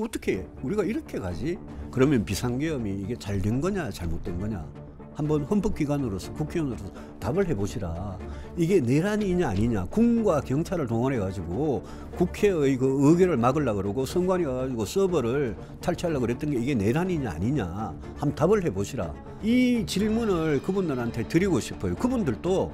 어떻게 우리가 이렇게 가지? 그러면 비상계엄이 이게 잘 된 거냐 잘못된 거냐 한번 헌법기관으로서 국회의원으로서 답을 해보시라. 이게 내란이냐 아니냐. 군과 경찰을 동원해 가지고 국회의 그 의결을 막으려고 그러고 선관위 가지고 서버를 탈취하려고 그랬던 게 이게 내란이냐 아니냐 한번 답을 해보시라. 이 질문을 그분들한테 드리고 싶어요. 그분들도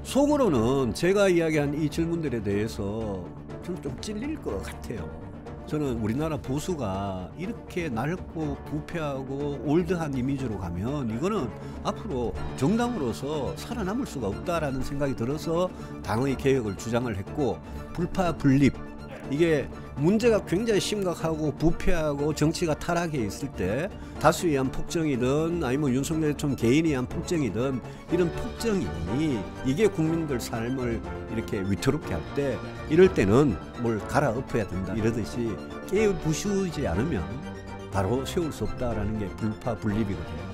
속으로는 제가 이야기한 이 질문들에 대해서 저는 좀 찔릴 것 같아요. 저는 우리나라 보수가 이렇게 낡고 부패하고 올드한 이미지로 가면 이거는 앞으로 정당으로서 살아남을 수가 없다라는 생각이 들어서 당의 개혁을 주장을 했고, 불파분립 이게 문제가 굉장히 심각하고 부패하고 정치가 타락해 있을 때 다수에 의한 폭정이든 아니면 윤석열 대통령 개인에 의한 폭정이든 이런 폭정이 이게 국민들 삶을 이렇게 위태롭게 할 때 이럴 때는 뭘 갈아엎어야 된다 이러듯이 깨부수지 않으면 바로 세울 수 없다라는 게 불파분립이거든요.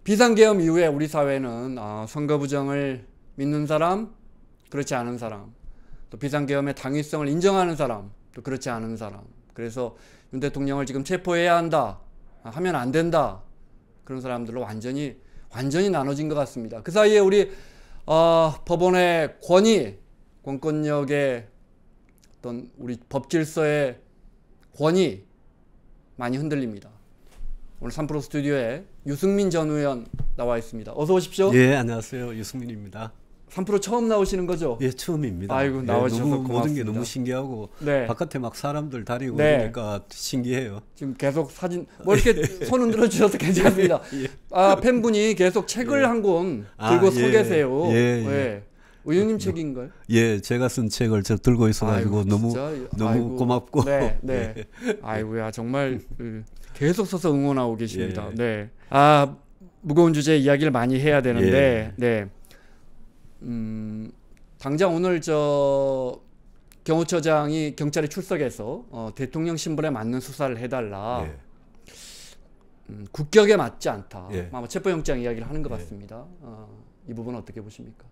비상계엄 이후에 우리 사회는 선거 부정을 믿는 사람, 그렇지 않은 사람, 또 비상계엄의 당위성을 인정하는 사람, 또 그렇지 않은 사람. 그래서 윤 대통령을 지금 체포해야 한다, 하면 안 된다, 그런 사람들로 완전히 나눠진 것 같습니다. 그 사이에 우리 법원의 권위, 공권력의 어떤 우리 법질서의 권위 많이 흔들립니다. 오늘 3프로 스튜디오에 유승민 전 의원 나와 있습니다. 어서 오십시오. 예, 안녕하세요. 유승민입니다. 3프로 처음 나오시는 거죠? 예, 처음입니다. 아이고, 나와주셔서 고맙습니다. 모든 게 너무 신기하고 네. 바깥에 막 사람들 다니고 네. 그러니까 신기해요. 지금 계속 사진 뭐 이렇게 손 흔들어 주셔서 괜찮습니다. 예. 팬분이 계속 책을 한 권 들고 서 계세요. 예. 의원님 책인가요? 예, 제가 쓴 책을 저 들고 있어가지고 너무 아이고, 고맙고. 네. 예. 아이고야, 정말 계속 서서 응원하고 계십니다. 예. 네. 무거운 주제 이야기를 많이 해야 되는데, 네. 당장 오늘 경호처장이 경찰에 출석해서 대통령 신분에 맞는 수사를 해달라. 예. 국격에 맞지 않다. 예. 아마 체포영장 이야기를 하는 것 같습니다. 이 부분은 어떻게 보십니까?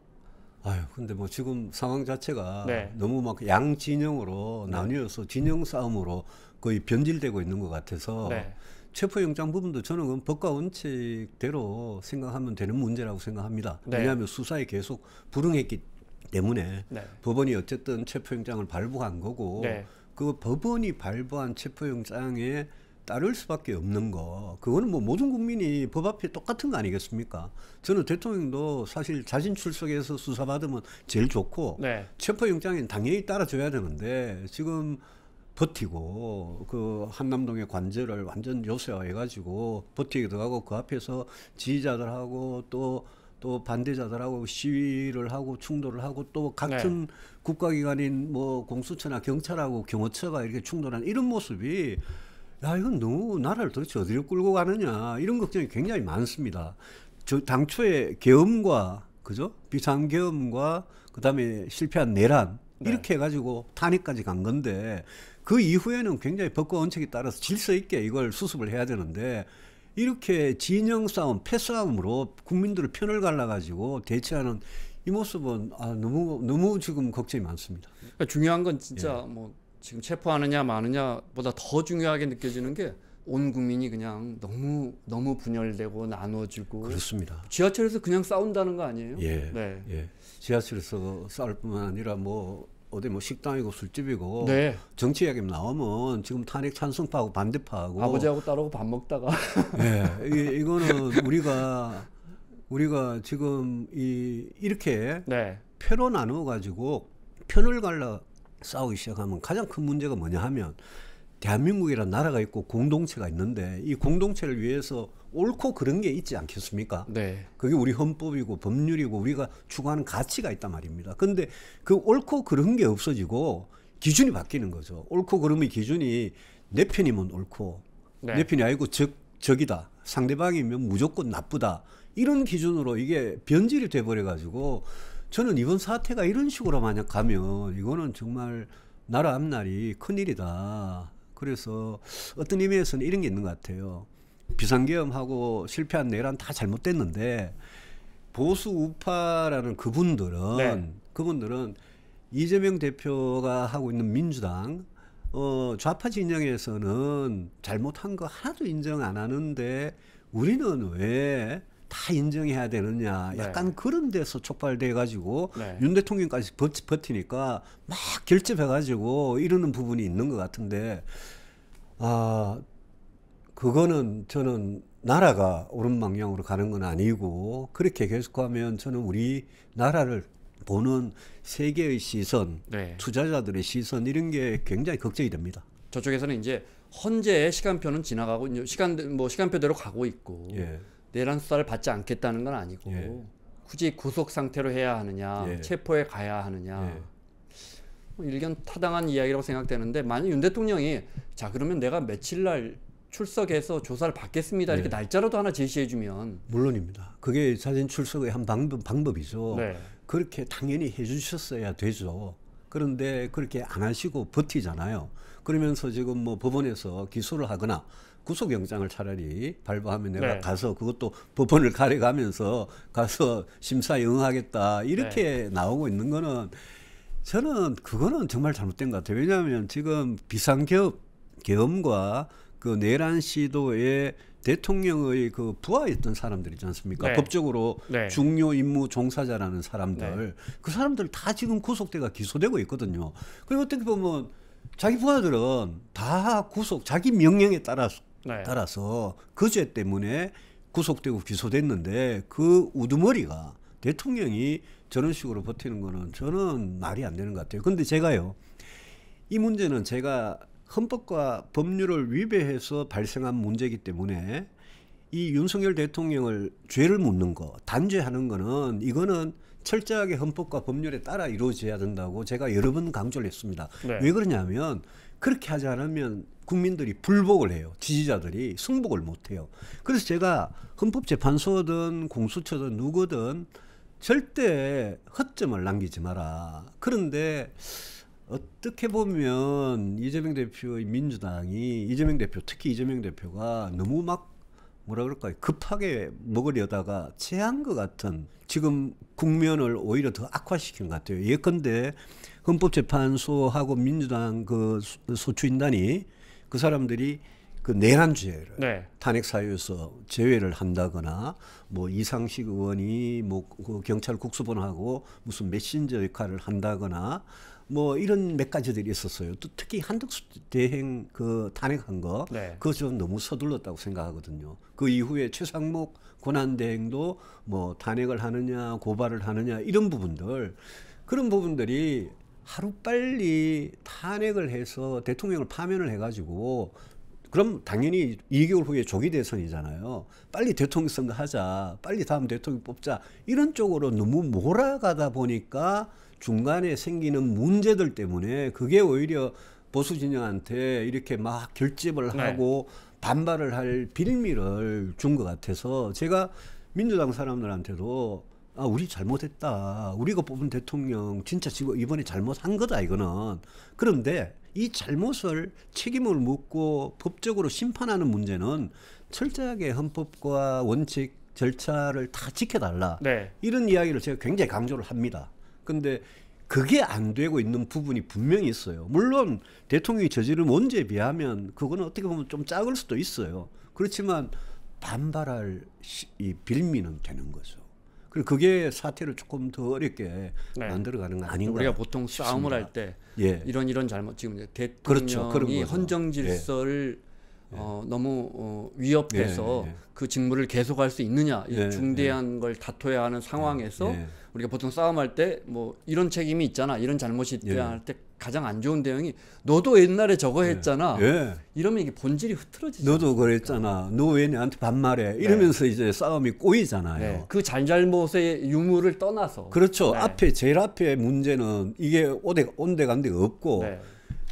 아유, 근데 뭐 지금 상황 자체가 네. 너무 막 양진영으로 나뉘어서 진영 싸움으로 거의 변질되고 있는 것 같아서 네. 체포영장 부분도 저는 그건 법과 원칙대로 생각하면 되는 문제라고 생각합니다. 네. 왜냐하면 수사에 계속 불응했기 때문에 네. 법원이 어쨌든 체포영장을 발부한 거고 네. 그 법원이 발부한 체포영장에 따를 수밖에 없는 거, 그거는 뭐 모든 국민이 법 앞에 똑같은 거 아니겠습니까? 저는 대통령도 사실 자진 출석해서 수사받으면 제일 좋고 네. 체포영장엔 당연히 따라줘야 되는데 지금 버티고 그 한남동의 관저를 완전 요새화해가지고 버티기도 하고 그 앞에서 지지자들하고 또 반대자들하고 시위를 하고 충돌을 하고 또 같은 국가기관인 뭐 공수처나 경찰하고 경호처가 이렇게 충돌하는 이런 모습이 이건 너무 나라를 도대체 어디로 끌고 가느냐 이런 걱정이 굉장히 많습니다. 저 당초에 계엄과 그죠? 비상계엄과 그다음에 실패한 내란 이렇게 해가지고 탄핵까지 간 건데 그 이후에는 굉장히 법과 원칙에 따라서 질서 있게 이걸 수습을 해야 되는데 이렇게 진영 싸움, 패싸움으로 국민들을 편을 갈라가지고 대치하는 이 모습은 너무 지금 걱정이 많습니다. 그러니까 중요한 건 진짜 뭐 지금 체포하느냐 마느냐보다 더 중요하게 느껴지는 게 온 국민이 그냥 너무 분열되고 나눠지고. 그렇습니다. 지하철에서 그냥 싸운다는 거 아니에요? 예. 네. 예. 지하철에서 싸울 뿐만 아니라 뭐 어디 뭐 식당이고 술집이고 네. 정치 이야기 나오면 지금 탄핵 찬성파하고 반대파하고 아버지하고 딸하고 밥 먹다가 예. 이거는 우리가 지금 이렇게 표로 나누어 가지고 편을 갈라 싸우기 시작하면 가장 큰 문제가 뭐냐 하면 대한민국이라는 나라가 있고 공동체가 있는데 이 공동체를 위해서 옳고 그런 게 있지 않겠습니까? 네. 그게 우리 헌법이고 법률이고 우리가 추구하는 가치가 있단 말입니다. 그런데 그 옳고 그런 게 없어지고 기준이 바뀌는 거죠. 옳고 그름의 기준이 내 편이면 옳고 내 편이 아니고 적이다. 상대방이면 무조건 나쁘다. 이런 기준으로 이게 변질이 돼버려 가지고 저는 이번 사태가 이런 식으로 만약 가면 이거는 정말 나라 앞날이 큰일이다. 그래서 어떤 의미에서는 이런 게 있는 것 같아요. 비상계엄하고 실패한 내란 다 잘못됐는데 보수 우파라는 그분들은 이재명 대표가 하고 있는 민주당 좌파 진영에서는 잘못한 거 하나도 인정 안 하는데 우리는 왜 다 인정해야 되느냐 약간 네. 그런 데서 촉발돼 가지고 네. 윤 대통령까지 버티니까 막 결집해 가지고 이러는 부분이 있는 것 같은데 그거는 저는 나라가 옳은 방향으로 가는 건 아니고 그렇게 계속하면 저는 우리 나라를 보는 세계의 시선, 네. 투자자들의 시선 이런 게 굉장히 걱정이 됩니다. 저쪽에서는 이제 헌재의 시간표는 지나가고 이제 시간표대로 가고 있고 예. 내란 수사를 받지 않겠다는 건 아니고 예. 굳이 구속 상태로 해야 하느냐, 예. 체포에 가야 하느냐. 예. 뭐 일견 타당한 이야기라고 생각되는데 만약 윤 대통령이 자 그러면 내가 며칠 날 출석해서 조사를 받겠습니다 이렇게 네. 날짜라도 하나 제시해주면 물론입니다. 그게 자진 출석의 한 방법이죠. 네. 그렇게 당연히 해주셨어야 되죠. 그런데 그렇게 안 하시고 버티잖아요. 그러면서 지금 뭐 법원에서 기소를 하거나 구속영장을 차라리 발부하면 내가 네. 가서 그것도 법원을 가려가면서 가서 심사에 응하겠다 이렇게 나오고 있는 거는 저는 그거는 정말 잘못된 것 같아요. 왜냐하면 지금 비상계엄과 그 내란 시도에 대통령의 그 부하였던 사람들 있지 않습니까? 네. 법적으로 네. 중요 임무 종사자라는 사람들, 네. 그 사람들 다 지금 구속돼가 기소되고 있거든요. 그리고 어떻게 보면 자기 부하들은 다 자기 명령에 네. 따라서 그 죄 때문에 구속되고 기소됐는데 그 우두머리가 대통령이 저런 식으로 버티는 거는 저는 말이 안 되는 것 같아요. 근데 제가요, 이 문제는 제가 헌법과 법률을 위배해서 발생한 문제이기 때문에 이 윤석열 대통령을 죄를 묻는 거, 단죄하는 거는 이거는 철저하게 헌법과 법률에 따라 이루어져야 된다고 제가 여러 번 강조를 했습니다. 네. 왜 그러냐면 그렇게 하지 않으면 국민들이 불복을 해요. 지지자들이 승복을 못 해요. 그래서 제가 헌법재판소든 공수처든 누구든 절대 허점을 남기지 마라. 그런데 어떻게 보면 이재명 대표의 민주당이 특히 이재명 대표가 너무 막 뭐라 그럴까요? 급하게 먹으려다가 체한 것 같은 지금 국면을 오히려 더 악화시킨 것 같아요. 예컨대 헌법재판소하고 민주당 그 소추인단이 그 사람들이 그 내란죄를 네. 탄핵 사유에서 제외를 한다거나 뭐 이상식 의원이 그 경찰 국수본하고 무슨 메신저 역할을 한다거나 뭐 이런 몇 가지들이 있었어요. 또 특히 한덕수 대행 그 탄핵한 거, 네. 그거 좀 너무 서둘렀다고 생각하거든요. 그 이후에 최상목 권한대행도 뭐 탄핵을 하느냐 고발을 하느냐 이런 부분들, 그런 부분들이 하루빨리 탄핵을 해서 대통령을 파면을 해가지고 그럼 당연히 2개월 후에 조기 대선이잖아요. 빨리 대통령 선거 하자, 빨리 다음 대통령 뽑자, 이런 쪽으로 너무 몰아가다 보니까 중간에 생기는 문제들 때문에 그게 오히려 보수 진영한테 이렇게 막 결집을 네. 하고 반발을 할 빌미를 준 것 같아서 제가 민주당 사람들한테도 우리 잘못했다. 우리가 뽑은 대통령 진짜 지금 이번에 잘못한 거다 이거는. 그런데 이 잘못을 책임을 묻고 법적으로 심판하는 문제는 철저하게 헌법과 원칙 절차를 다 지켜달라. 네. 이런 이야기를 제가 굉장히 강조를 합니다. 근데 그게 안 되고 있는 부분이 분명히 있어요. 물론 대통령이 저지른 원죄에 비하면 그거는 어떻게 보면 좀 작을 수도 있어요. 그렇지만 반발할 이 빌미는 되는 거죠. 그리고 그게 사태를 조금 더 어렵게 네. 만들어가는 거 아닌가. 우리가 보통 싸움을 할 때 예. 이런 잘못 지금 이제 그렇죠. 그런 대통령이 거죠. 헌정 질서를 너무 위협해서 예, 예. 그 직무를 계속할 수 있느냐, 이 예, 중대한 걸 다퉈야 하는 상황에서 예. 우리가 보통 싸움할 때 뭐 이런 책임이 있잖아, 이런 잘못이 있다 예. 할 때 가장 안 좋은 대응이 너도 옛날에 저거 했잖아. 예. 이러면 이게 본질이 흐트러지죠. 너도 그랬잖아. 너 왜 나한테 반말해? 이러면서 이제 싸움이 꼬이잖아요. 네. 그 잘잘못의 유무를 떠나서. 그렇죠. 네. 제일 앞에 문제는 이게 온데간데가 없고 네.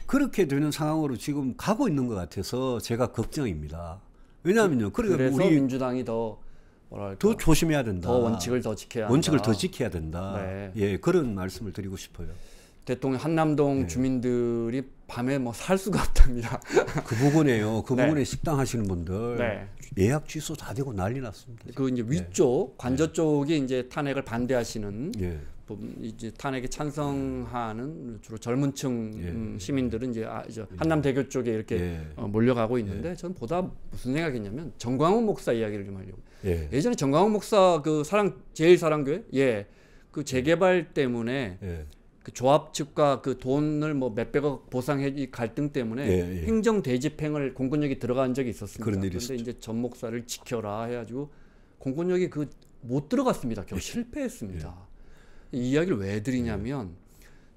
그렇게 되는 상황으로 지금 가고 있는 것 같아서 제가 걱정입니다. 왜냐하면요. 그래서 우리 민주당이 더 뭐랄까 더 조심해야 된다. 더 원칙을 더 지켜야 한다. 원칙을 더 지켜야 된다. 네. 예, 그런 말씀을 드리고 싶어요. 대통령 한남동 네. 주민들이 밤에 뭐 살 수가 없답니다. 그 부분에요. 그 네. 부분에 식당 하시는 분들 네. 예약 취소 다 되고 난리 났습니다. 그 이제 위쪽 관저 쪽이 이제 탄핵을 반대하시는 예. 이제 탄핵에 찬성하는 주로 젊은층 예. 시민들은 이제 한남대교 쪽에 이렇게 예. 몰려가고 있는데 저는 보다 무슨 생각이냐면 정광훈 목사 이야기를 좀 하려고. 예. 예전에 정광훈 목사 그 제일사랑교회 그 재개발 때문에 예. 그 조합 측과 그 돈을 뭐 몇백억 보상해 이 갈등 때문에 예, 예. 행정 대집행을 공권력이 들어간 적이 있었습니다. 그런 일이 그런데 있었죠. 이제 전 목사를 지켜라 해가지고 공권력이 못 들어갔습니다. 결국 실패했습니다. 이 이야기를 왜 드리냐면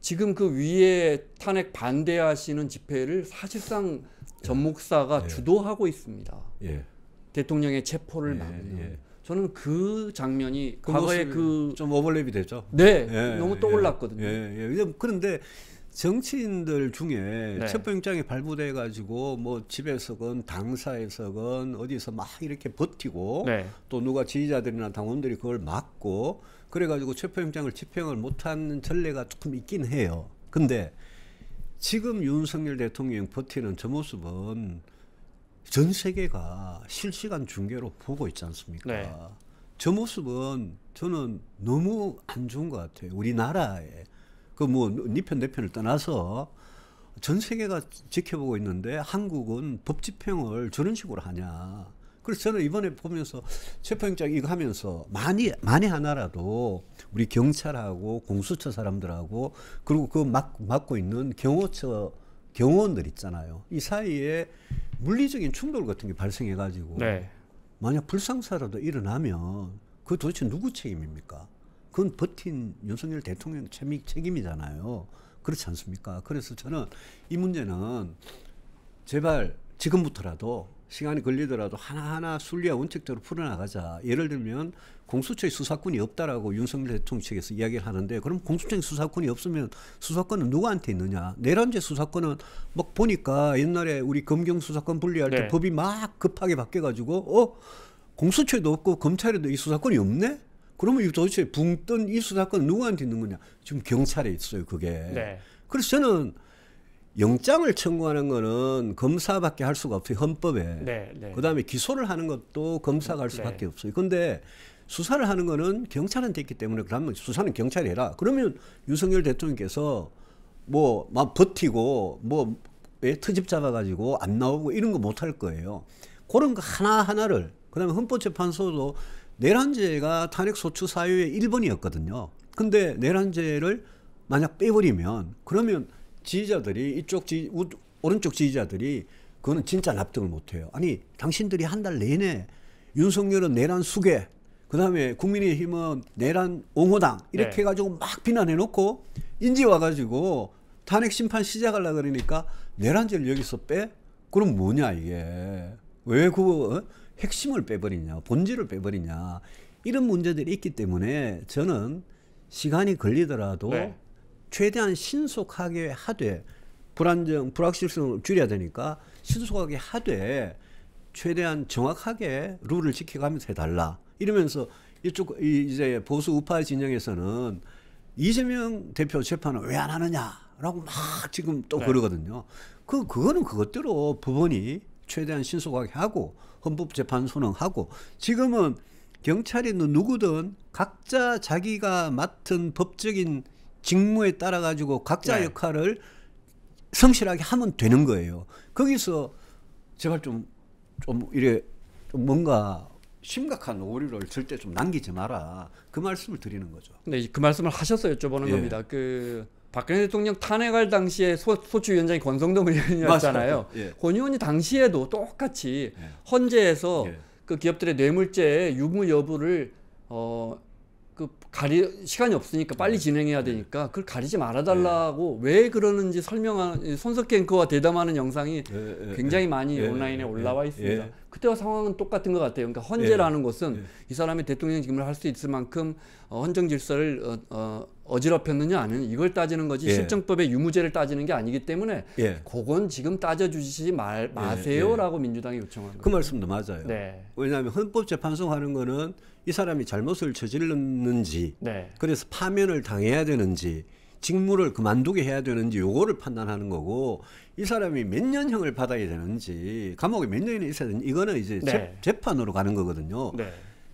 지금 그 위에 탄핵 반대하시는 집회를 사실상 전 목사가 주도하고 있습니다. 예. 대통령의 체포를 막는. 예. 저는 그 장면이 그 과거에 좀 오버랩이 되죠. 너무 떠올랐거든요. 그런데 정치인들 중에 네. 체포영장이 발부돼 가지고 뭐 집에서건 당사에서건 어디서 막 이렇게 버티고 네. 또 누가 지지자들이나 당원들이 그걸 막고 그래가지고 체포영장을 집행을 못하는 전례가 조금 있긴 해요. 근데 지금 윤석열 대통령 버티는 저 모습은 전 세계가 실시간 중계로 보고 있지 않습니까? 네. 저 모습은 저는 너무 안 좋은 것 같아요. 우리나라에. 그 뭐 니 편 내 편을 떠나서 전 세계가 지켜보고 있는데 한국은 법 집행을 저런 식으로 하냐. 그래서 저는 이번에 보면서 체포영장 이거 하면서 많이 하나라도 우리 경찰하고 공수처 사람들하고 그리고 그 맡고 있는 경호처 경호원들 있잖아요. 이 사이에 물리적인 충돌 같은 게 발생해 가지고 네. 만약 불상사라도 일어나면 그 도대체 누구 책임입니까? 그건 버틴 윤석열 대통령 책임이잖아요. 그렇지 않습니까? 그래서 저는 이 문제는 제발 지금부터라도 시간이 걸리더라도 하나하나 순리와 원칙대로 풀어나가자. 예를 들면 공수처의 수사권이 없다라고 윤석열 대통령 측에서 이야기를 하는데 그럼 공수처의 수사권이 없으면 수사권은 누구한테 있느냐. 내란죄 수사권은 막 보니까 옛날에 우리 검경 수사권 분리할 때 법이 막 급하게 바뀌어가지고 공수처에도 없고 검찰에도 이 수사권이 없네? 그러면 이 도대체 붕 뜬 이 수사권은 누구한테 있는 거냐. 지금 경찰에 있어요 그게. 네. 그래서 저는 영장을 청구하는 거는 검사밖에 할 수가 없어요. 헌법에. 그다음에 기소를 하는 것도 검사가 할 수밖에 없어요. 근데 수사를 하는 거는 경찰한테 있기 때문에 그러면 수사는 경찰이 해라. 그러면 윤석열 대통령께서 뭐 막 버티고 뭐 트집 잡아가지고 안 나오고 이런 거 못 할 거예요. 그런 거 하나하나를. 그다음에 헌법재판소도 내란죄가 탄핵소추 사유의 1번이었거든요. 근데 내란죄를 만약 빼버리면 그러면 지지자들이 오른쪽 지지자들이 그거는 진짜 납득을 못해요. 아니 당신들이 한 달 내내 윤석열은 내란 수괴 그다음에 국민의힘은 내란 옹호당 이렇게 해가지고 막 비난해놓고 인지 와가지고 탄핵 심판 시작하려고 그러니까 내란죄를 여기서 빼? 그럼 뭐냐 이게. 왜 그 핵심을 빼버리냐 본질을 빼버리냐 이런 문제들이 있기 때문에 저는 시간이 걸리더라도 최대한 신속하게 하되 불확실성을 줄여야 되니까 신속하게 하되 최대한 정확하게 룰을 지켜가면서 해달라 이러면서 이쪽 이제 보수 우파 진영에서는 이재명 대표 재판을 왜 안 하느냐라고 막 지금 또 그러거든요. 그거는 그것대로 법원이 최대한 신속하게 하고 헌법재판소는 하고 지금은 경찰이든 누구든 각자 자기가 맡은 법적인 직무에 따라 가지고 각자 역할을 성실하게 하면 되는 거예요. 거기서 제발 좀 뭔가 심각한 오류를 절대 좀 남기지 마라. 그 말씀을 드리는 거죠. 네, 그 말씀을 하셔서 여쭤보는 겁니다. 그 박근혜 대통령 탄핵할 당시에 소추위원장이 권성동 의원이었잖아요. 권 의원이 당시에도 똑같이 헌재에서 그 기업들의 뇌물죄 유무 여부를 시간이 없으니까 빨리 진행해야 되니까 그걸 가리지 말아달라고 왜 그러는지 설명한 손석희 앵커와 대담하는 영상이 굉장히 많이 온라인에 올라와 있습니다. 그때와 상황은 똑같은 것 같아요. 그러니까 헌재라는 것은 이 사람이 대통령 직무를 할 수 있을 만큼 헌정 질서를 어지럽혔느냐 아니냐 이걸 따지는 거지 실정법의 유무죄를 따지는 게 아니기 때문에 그건 지금 따져주시지 마세요라고 민주당이 요청한 거예요. 그 말씀도 맞아요. 왜냐하면 헌법재판소 하는 거는 이 사람이 잘못을 저질렀는지 그래서 파면을 당해야 되는지 직무를 그만두게 해야 되는지 요거를 판단하는 거고 이 사람이 몇 년형을 받아야 되는지 감옥에 몇 년이 있어야 되는지 이거는 이제 재판으로 가는 거거든요.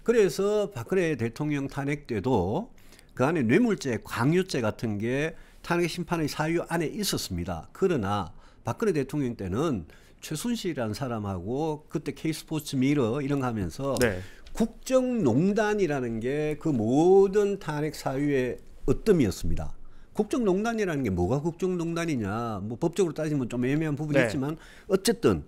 그래서 박근혜 대통령 탄핵 때도 그 안에 뇌물죄, 광유죄 같은 게 탄핵 심판의 사유 안에 있었습니다. 그러나 박근혜 대통령 때는 최순실이라는 사람하고 그때 K스포츠 미러 이런 거 하면서 네. 국정농단이라는 게 그 모든 탄핵 사유의 으뜸이었습니다. 국정농단이라는 게 뭐가 국정농단이냐, 뭐 법적으로 따지면 좀 애매한 부분이 네. 있지만 어쨌든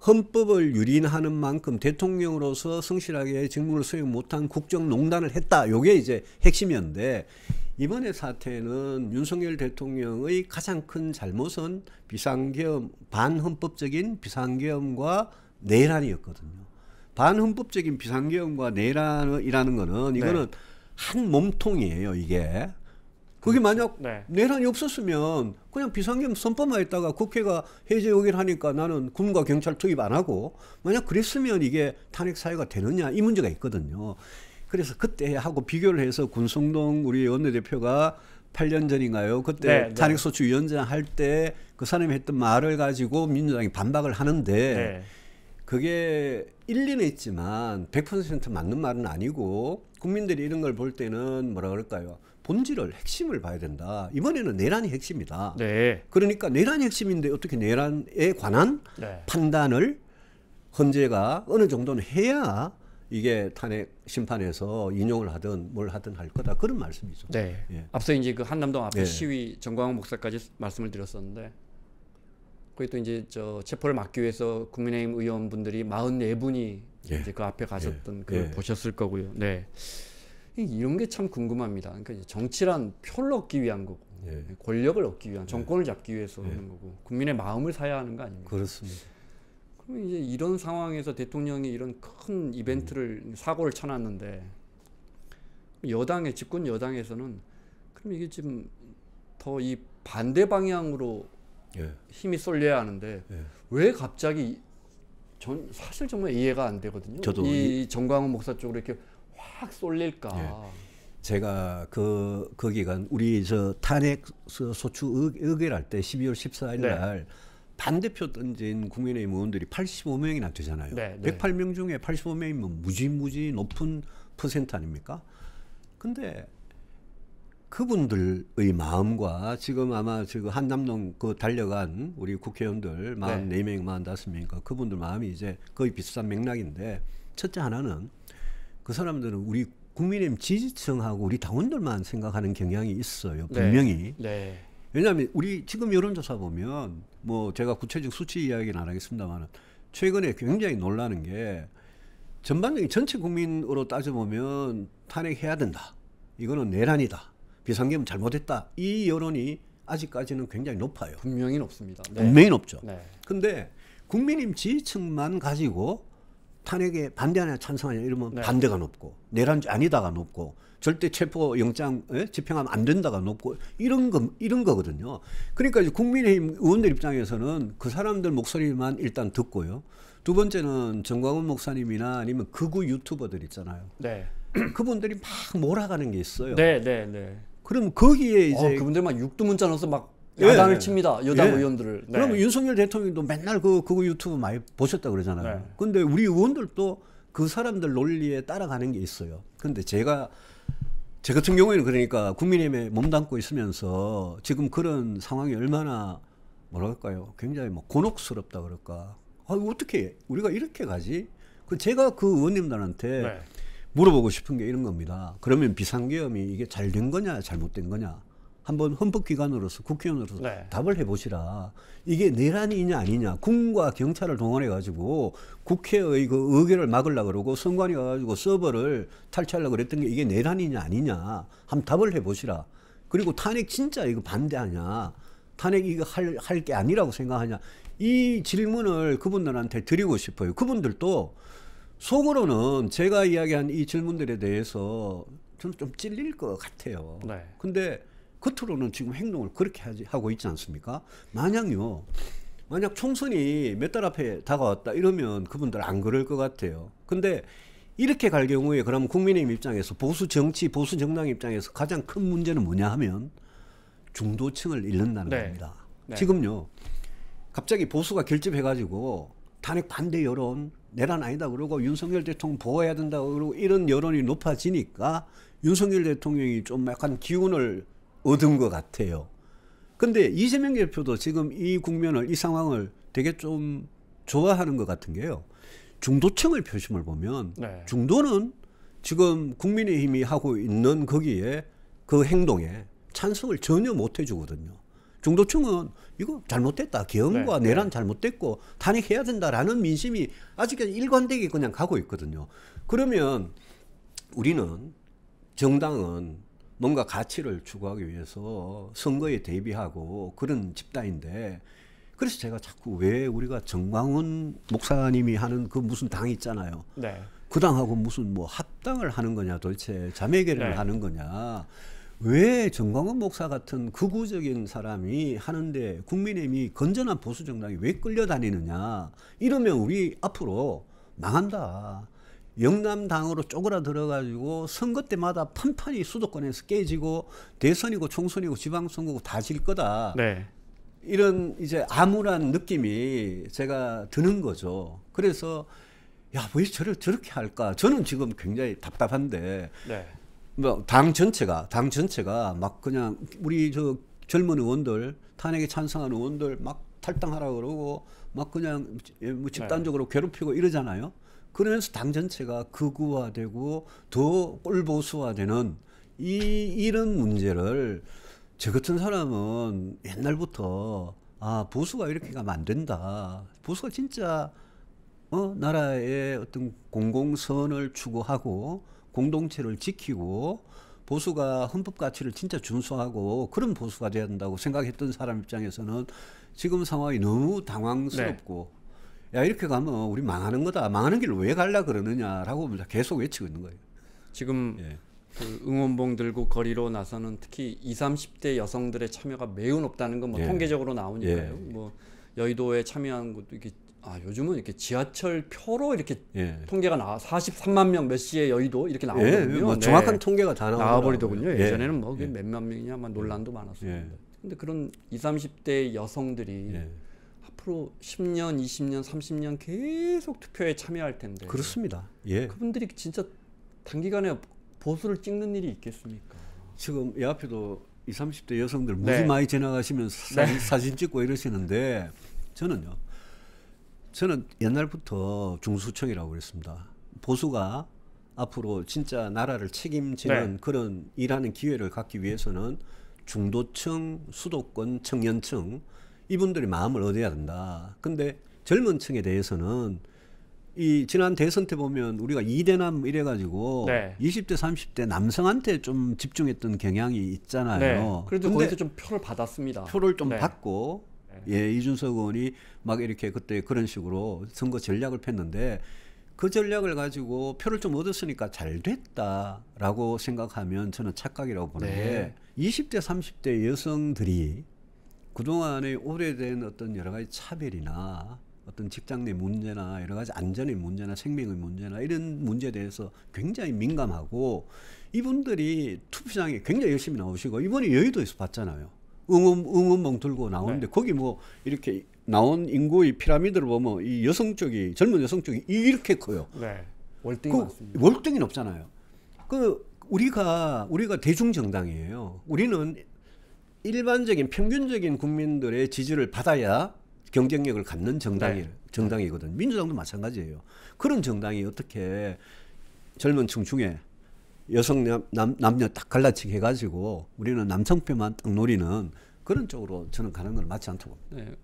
헌법을 유린하는 만큼 대통령으로서 성실하게 직무를 수행 못한 국정농단을 했다. 요게 이제 핵심이었는데, 이번에 사태는 윤석열 대통령의 가장 큰 잘못은 비상계엄, 반헌법적인 비상계엄과 내란이었거든요. 반헌법적인 비상계엄과 내란이라는 거는 이거는 한 몸통이에요, 이게. 그게 만약 내란이 없었으면 그냥 비상계엄 선포만 했다가 국회가 해제 의결 하니까 나는 군과 경찰 투입 안 하고, 만약 그랬으면 이게 탄핵 사유가 되느냐, 이 문제가 있거든요. 그래서 그때 하고 비교를 해서 군성동 우리 원내대표가 8년 전인가요? 그때 탄핵소추위원장 할 때 그 사람이 했던 말을 가지고 민주당이 반박을 하는데 그게 일리는 있지만 100% 맞는 말은 아니고, 국민들이 이런 걸 볼 때는 뭐라 그럴까요? 본질을, 핵심을 봐야 된다. 이번에는 내란이 핵심이다. 그러니까 내란이 핵심인데 어떻게 내란에 관한 판단을 헌재가 어느 정도는 해야 이게 탄핵 심판에서 인용을 하든 뭘 하든 할 거다, 그런 말씀이죠. 예. 앞서 이제 그 한남동 앞에 시위 정광훈 목사까지 말씀을 드렸었는데, 거기 또 이제 저 체포를 막기 위해서 국민의힘 의원분들이 44분이 이제 그 앞에 가셨던 그걸 보셨을 거고요. 이런 게 참 궁금합니다. 그러니까 이제 정치란 표를 얻기 위한 거고, 권력을 얻기 위한, 정권을 잡기 위해서 하는 거고, 국민의 마음을 사야 하는 거 아닙니까? 그렇습니다. 그러면 이제 이런 상황에서 대통령이 이런 큰 이벤트를 사고를 쳐놨는데, 집권 여당에서는 그럼 이게 지금 더 이 반대 방향으로 힘이 쏠려야 하는데 왜 갑자기, 전 사실 정말 이해가 안 되거든요. 저도 이 정광훈 목사 쪽으로 이렇게 확 쏠릴까? 제가 그 기간 우리 저 탄핵 소추 의결할 때 12월 14일 날 반대표 던진 국민의힘 의원들이 85명이나 되잖아요. 108명 중에 85명이면 무지 높은 퍼센트 아닙니까? 근데 그분들의 마음과 지금 아마 지금 한남동 그 달려간 우리 국회의원들 44명, 45명이니까 그분들 마음이 이제 거의 비슷한 맥락인데, 첫째 하나는 그 사람들은 우리 국민의힘 지지층하고 우리 당원들만 생각하는 경향이 있어요. 분명히. 왜냐하면 우리 지금 여론조사 보면, 뭐 제가 구체적 수치 이야기는 안 하겠습니다만, 최근에 굉장히 놀라는 게 전반적인 전체 국민으로 따져보면 탄핵해야 된다, 이거는 내란이다, 비상계엄 잘못했다, 이 여론이 아직까지는 굉장히 높아요. 분명히 높습니다. 분명히 높죠. 근데 국민의힘 지지층만 가지고 탄핵에 반대하냐 찬성하냐 이러면 반대가 높고, 내란죄 아니다가 높고, 절대 체포 영장 집행하면 안 된다가 높고, 이런 거거든요. 그러니까 이제 국민의힘 의원들 입장에서는 그 사람들 목소리만 일단 듣고요. 두 번째는 정광훈 목사님이나 아니면 극우 유튜버들 있잖아요. 그분들이 막 몰아가는 게 있어요. 그럼 거기에 이제 그분들 막 육두문자 넣어서 막 야단을 칩니다. 여당 의원들을. 그러면 윤석열 대통령도 맨날 그거 유튜브 많이 보셨다 그러잖아요. 근데 우리 의원들도 그 사람들 논리에 따라가는 게 있어요. 근데 제 같은 경우에는 그러니까 국민의힘에 몸담고 있으면서 지금 그런 상황이 얼마나 뭐랄까요, 굉장히 뭐 곤혹스럽다 그럴까. 어떻게 우리가 이렇게 가지? 제가 그 의원님들한테 물어보고 싶은 게 이런 겁니다. 그러면 비상계엄이 이게 잘 된 거냐 잘못된 거냐, 한번 헌법기관으로서 국회의원으로서 답을 해보시라. 이게 내란이냐 아니냐, 군과 경찰을 동원해가지고 국회의 그 의결을 막으려고 그러고 선관위 가가지고 서버를 탈취하려고 그랬던 게 이게 내란이냐 아니냐, 한번 답을 해보시라. 그리고 탄핵 진짜 이거 반대하냐, 탄핵 이거 할 게 아니라고 생각하냐, 이 질문을 그분들한테 드리고 싶어요. 그분들도 속으로는 제가 이야기한 이 질문들에 대해서 저는 좀 찔릴 것 같아요. 근데 겉으로는 지금 행동을 그렇게 하고 있지 않습니까? 만약 총선이 몇 달 앞에 다가왔다 이러면 그분들 안 그럴 것 같아요. 근데 이렇게 갈 경우에 그럼 국민의힘 입장에서, 보수 정치, 보수 정당 입장에서 가장 큰 문제는 뭐냐 하면 중도층을 잃는다는 겁니다. 지금요, 갑자기 보수가 결집해가지고 탄핵 반대 여론 내란 아니다 그러고 윤석열 대통령 보호해야 된다 그러고 이런 여론이 높아지니까 윤석열 대통령이 좀 약간 기운을 얻은 것 같아요. 근데 이재명 대표도 지금 이 국면을, 이 상황을 되게 좀 좋아하는 것 같은 게요. 중도층의 표심을 보면 네. 중도는 지금 국민의힘이 하고 있는 거기에 그 행동에 찬성을 전혀 못 해주거든요. 중도층은 이거 잘못됐다. 계엄과 네. 내란 잘못됐고 탄핵해야 된다라는 민심이 아직까지 일관되게 그냥 가고 있거든요. 그러면 우리는 정당은 뭔가 가치를 추구하기 위해서 선거에 대비하고 그런 집단인데 그래서 제가 자꾸 왜 우리가 정광훈 목사님이 하는 그 무슨 당 있잖아요. 네. 그 당하고 무슨 뭐 합당을 하는 거냐 도대체 자매결연을 네. 하는 거냐. 왜 정광훈 목사 같은 극우적인 사람이 하는데 국민의힘이 건전한 보수 정당이 왜 끌려다니느냐. 이러면 우리 앞으로 망한다. 영남당으로 쪼그라들어가지고 선거 때마다 판판이 수도권에서 깨지고 대선이고 총선이고 지방선거고 다 질 거다. 네. 이런 이제 암울한 느낌이 제가 드는 거죠. 그래서 야, 왜 저렇게 할까? 저는 지금 굉장히 답답한데 네. 뭐 당 전체가 막 그냥 우리 저 젊은 의원들 탄핵에 찬성하는 의원들 막 탈당하라 그러고 막 그냥 뭐 집단적으로 괴롭히고 이러잖아요. 그러면서 당 전체가 극우화되고 더 꼴보수화되는 이런 문제를 저 같은 사람은 옛날부터 아 보수가 이렇게 가면 안 된다. 보수가 진짜 나라의 어떤 공공선을 추구하고 공동체를 지키고 보수가 헌법 가치를 진짜 준수하고 그런 보수가 돼야 된다고 생각했던 사람 입장에서는 지금 상황이 너무 당황스럽고 야 이렇게 가면 우리 망하는 거다. 망하는 길을 왜 갈라 그러느냐라고 계속 외치고 있는 거예요. 지금 예. 그 응원봉 들고 거리로 나서는 특히 20, 30대 여성들의 참여가 매우 높다는 건 뭐 예. 통계적으로 나오니까요. 예. 뭐 여의도에 참여한 것도 이렇게 요즘은 이렇게 지하철 표로 이렇게 예. 통계가 나와 43만 명 몇 시에 여의도 이렇게 예, 나오거든요. 뭐 정확한 통계가 다 나와버리더군요. 예. 예전에는 뭐 몇몇 명이냐 막 논란도 많았었는데. 예. 근데 그런 20, 30대 여성들이 예. 앞으로 10년, 20년, 30년 계속 투표에 참여할 텐데. 그렇습니다. 예. 그분들이 진짜 단기간에 보수를 찍는 일이 있겠습니까? 지금 이 앞에도 20, 30대 여성들 무지 네. 많이 지나가시면서 사진 찍고 이러시는데 저는 옛날부터 중수청이라고 그랬습니다. 보수가 앞으로 진짜 나라를 책임지는 네. 그런 일하는 기회를 갖기 위해서는 중도층, 수도권, 청년층 이분들이 마음을 얻어야 된다. 근데 젊은 층에 대해서는 이 지난 대선 때 보면 우리가 2대남 이래가지고 네. 20대 30대 남성한테 좀 집중했던 경향이 있잖아요. 네. 그래도 근데 거기서 좀 표를 받았습니다. 표를 좀 네. 받고 예, 이준석 의원이 막 이렇게 그때 그런 식으로 선거 전략을 폈는데 그 전략을 가지고 표를 좀 얻었으니까 잘 됐다라고 생각하면 저는 착각이라고 보는데 네. 20대 30대 여성들이 그동안의 오래된 어떤 여러 가지 차별이나 어떤 직장 내 문제나 여러 가지 안전의 문제나 생명의 문제나 이런 문제에 대해서 굉장히 민감하고 이분들이 투표장에 굉장히 열심히 나오시고 이번에 여의도에서 봤잖아요. 응원봉 들고 나오는데 네. 거기 뭐 이렇게 나온 인구의 피라미드를 보면 이 여성 쪽이 젊은 여성 쪽이 이렇게 커요. 네. 월등히 그 많습니다. 월등히 높잖아요. 그 우리가 대중 정당이에요. 우리는 일반적인 평균적인 국민들의 지지를 받아야 경쟁력을 갖는 정당이거든. 민주당도 마찬가지예요. 그런 정당이 어떻게 젊은 층 중에 여성 남녀 딱 갈라치기 해가지고 우리는 남성표만 딱 노리는 그런 쪽으로 저는 가는 건 맞지 않다고 봅니다. 네.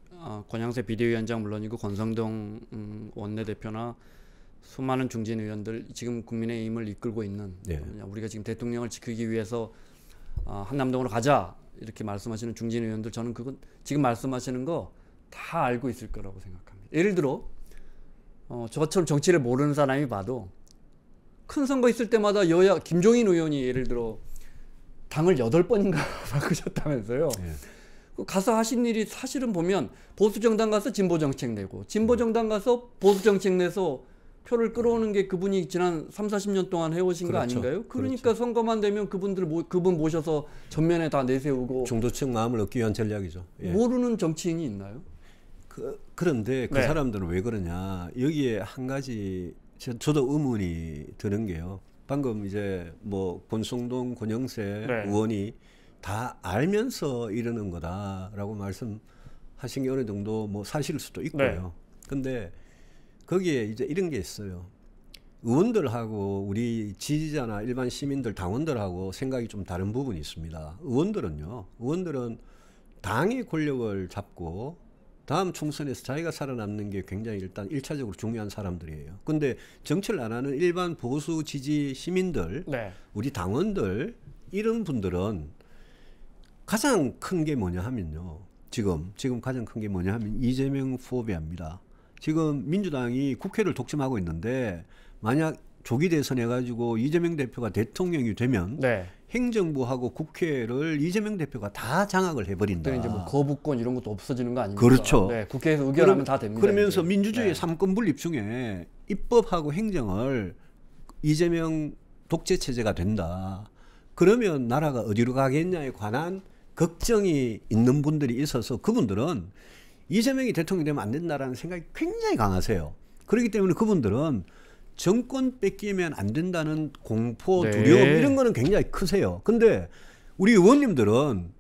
권양세 비대위원장 물론이고 권성동 원내대표나 수많은 중진 의원들 지금 국민의힘을 이끌고 있는 네. 우리가 지금 대통령을 지키기 위해서 한남동으로 가자 이렇게 말씀하시는 중진 의원들 저는 그건 지금 말씀하시는 거 다 알고 있을 거라고 생각합니다. 예를 들어 저처럼 정치를 모르는 사람이 봐도 큰 선거 있을 때마다 여야 김종인 의원이 예를 들어 당을 8번인가 바꾸셨다면서요. 네. 가서 하신 일이 사실은 보면 보수 정당 가서 진보 정책 내고 진보 정당 가서 보수 정책 내서 표를 끌어오는 게 그분이 지난 3, 40년 동안 해오신 거 그렇죠. 아닌가요? 그러니까 그렇죠. 선거만 되면 그분 모셔서 전면에 다 내세우고 중도층 마음을 얻기 위한 전략이죠. 예. 모르는 정치인이 있나요? 그런데 그 네. 사람들은 왜 그러냐? 여기에 한 가지 저도 의문이 드는 게요. 방금 이제 뭐 권성동, 권영세 네. 의원이 다 알면서 이러는 거다라고 말씀하신 게 어느 정도 뭐 사실일 수도 있고요. 근데 거기에 이제 이런 게 있어요. 의원들하고 우리 지지자나 일반 시민들, 당원들하고 생각이 좀 다른 부분이 있습니다. 의원들은 당의 권력을 잡고 다음 총선에서 자기가 살아남는 게 굉장히 일단 1차적으로 중요한 사람들이에요. 근데 정치를 안 하는 일반 보수 지지 시민들, 네. 우리 당원들 이런 분들은 가장 큰 게 뭐냐 하면요. 지금 가장 큰 게 뭐냐 하면 이재명 포비아입니다. 지금 민주당이 국회를 독점하고 있는데 만약 조기 대선해가지고 이재명 대표가 대통령이 되면 네. 행정부하고 국회를 이재명 대표가 다 장악을 해버린다. 그때 이제 뭐 거부권 이런 것도 없어지는 거 아닙니까? 그렇죠. 네, 국회에서 의결하면 다 됩니다. 그러면서 이제. 민주주의의 네. 삼권 분립 중에 입법하고 행정을 이재명 독재 체제가 된다. 그러면 나라가 어디로 가겠냐에 관한 걱정이 있는 분들이 있어서 그분들은 이재명이 대통령이 되면 안 된다라는 생각이 굉장히 강하세요. 그렇기 때문에 그분들은 정권 뺏기면 안 된다는 공포, 네. 두려움 이런 거는 굉장히 크세요. 근데 우리 의원님들은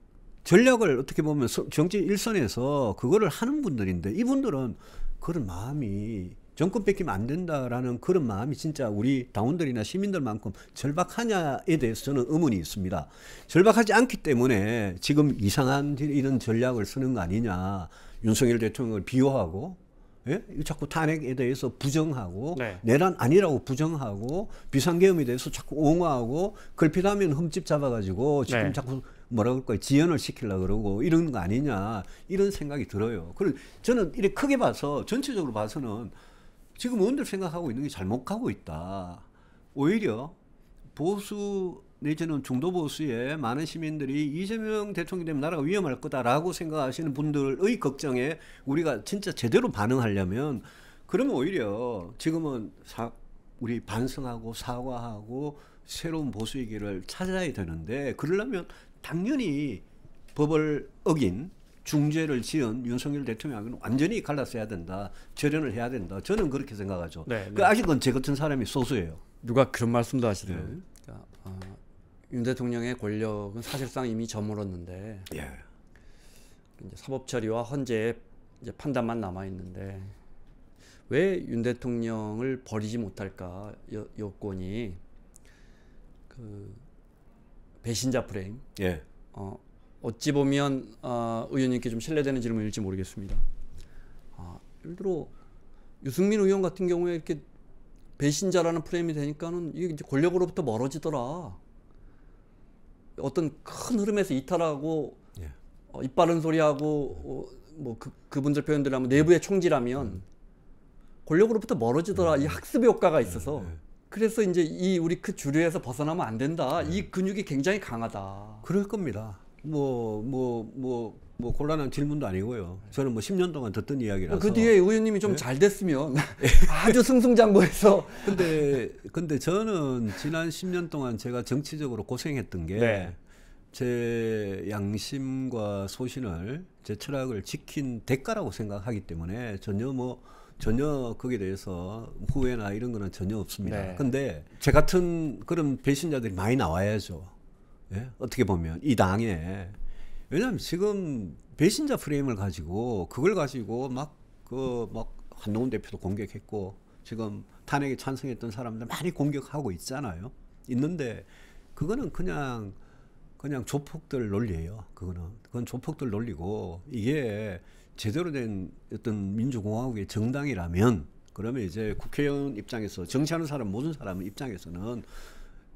전략을 어떻게 보면 정치 일선에서 그거를 하는 분들인데 이분들은 그런 마음이 정권 뺏기면 안 된다라는 그런 마음이 진짜 우리 당원들이나 시민들만큼 절박하냐에 대해서 저는 의문이 있습니다. 절박하지 않기 때문에 지금 이상한 이런 전략을 쓰는 거 아니냐. 윤석열 대통령을 비호하고 예? 자꾸 탄핵에 대해서 부정하고 네. 내란 아니라고 부정하고 비상계엄에 대해서 자꾸 옹호하고 걸핏하면 흠집 잡아가지고 지금 네. 자꾸 뭐라 그럴까요? 지연을 시키려고 그러고 이런 거 아니냐 이런 생각이 들어요. 그리고 저는 이렇게 크게 봐서 전체적으로 봐서는 지금 의원들 생각하고 있는 게 잘못 가고 있다. 오히려 보수 내지는 중도 보수의 많은 시민들이 이재명 대통령이 되면 나라가 위험할 거다라고 생각하시는 분들의 걱정에 우리가 진짜 제대로 반응하려면 그러면 오히려 지금은 우리 반성하고 사과하고 새로운 보수의 길을 찾아야 되는데 그러려면 당연히 법을 어긴 중죄를 지은 윤석열 대통령하고는 완전히 갈라서야 된다. 절연을 해야 된다. 저는 그렇게 생각하죠. 네, 그 아직은 제 같은 사람이 소수예요. 누가 그런 말씀도 하시더라고요. 네. 그러니까, 윤 대통령의 권력은 사실상 이미 저물었는데 예. 이제 사법 처리와 헌재의 이제 판단만 남아 있는데 왜 윤 대통령을 버리지 못할까 여권이 그 배신자 프레임. 예. 어찌 보면 의원님께 좀 신뢰되는 질문일지 모르겠습니다. 예를 들어 유승민 의원 같은 경우에 이렇게 배신자라는 프레임이 되니까는 이게 이제 권력으로부터 멀어지더라. 어떤 큰 흐름에서 이탈하고 예. 입 바른 소리하고 그분들 표현대로 하면 내부의 총질하면 권력으로부터 멀어지더라. 이 학습의 효과가 있어서 그래서 이제 이 우리 그 주류에서 벗어나면 안 된다. 이 근육이 굉장히 강하다. 그럴 겁니다. 곤란한 질문도 아니고요. 저는 10년 동안 듣던 이야기라서. 그 뒤에 의원님이 좀 잘 됐으면 아주 승승장구해서. 근데 저는 지난 10년 동안 제가 정치적으로 고생했던 게 제 양심과 소신을 제 철학을 지킨 대가라고 생각하기 때문에 전혀 거기에 대해서 후회나 이런 거는 전혀 없습니다. 네. 근데 제 같은 그런 배신자들이 많이 나와야죠. 예? 어떻게 보면 이 당에 왜냐하면 지금 배신자 프레임을 가지고 그걸 가지고 막 한동훈 대표도 공격했고 지금 탄핵에 찬성했던 사람들 많이 공격하고 있잖아요. 있는데 그거는 그냥 조폭들 논리예요. 그건 조폭들 논리고 이게 제대로 된 어떤 민주공화국의 정당이라면 그러면 이제 국회의원 입장에서 정치하는 모든 사람 입장에서는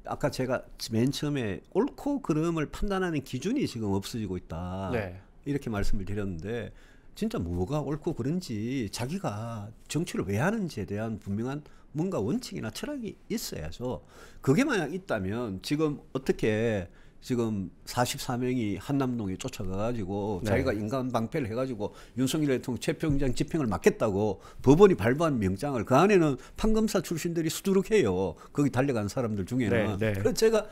아까 제가 맨 처음에 옳고 그름을 판단하는 기준이 지금 없어지고 있다. 네. 이렇게 말씀을 드렸는데 진짜 뭐가 옳고 그른지 자기가 정치를 왜 하는지에 대한 분명한 뭔가 원칙이나 철학이 있어야죠. 그게 만약 있다면 지금 어떻게 지금 44명이 한남동에 쫓아가가지고 자기가 인간 방패를 해가지고 윤석열 대통령 체포영장 집행을 막겠다고 법원이 발부한 명장을 그 안에는 판검사 출신들이 수두룩해요. 거기 달려간 사람들 중에는. 그래서 제가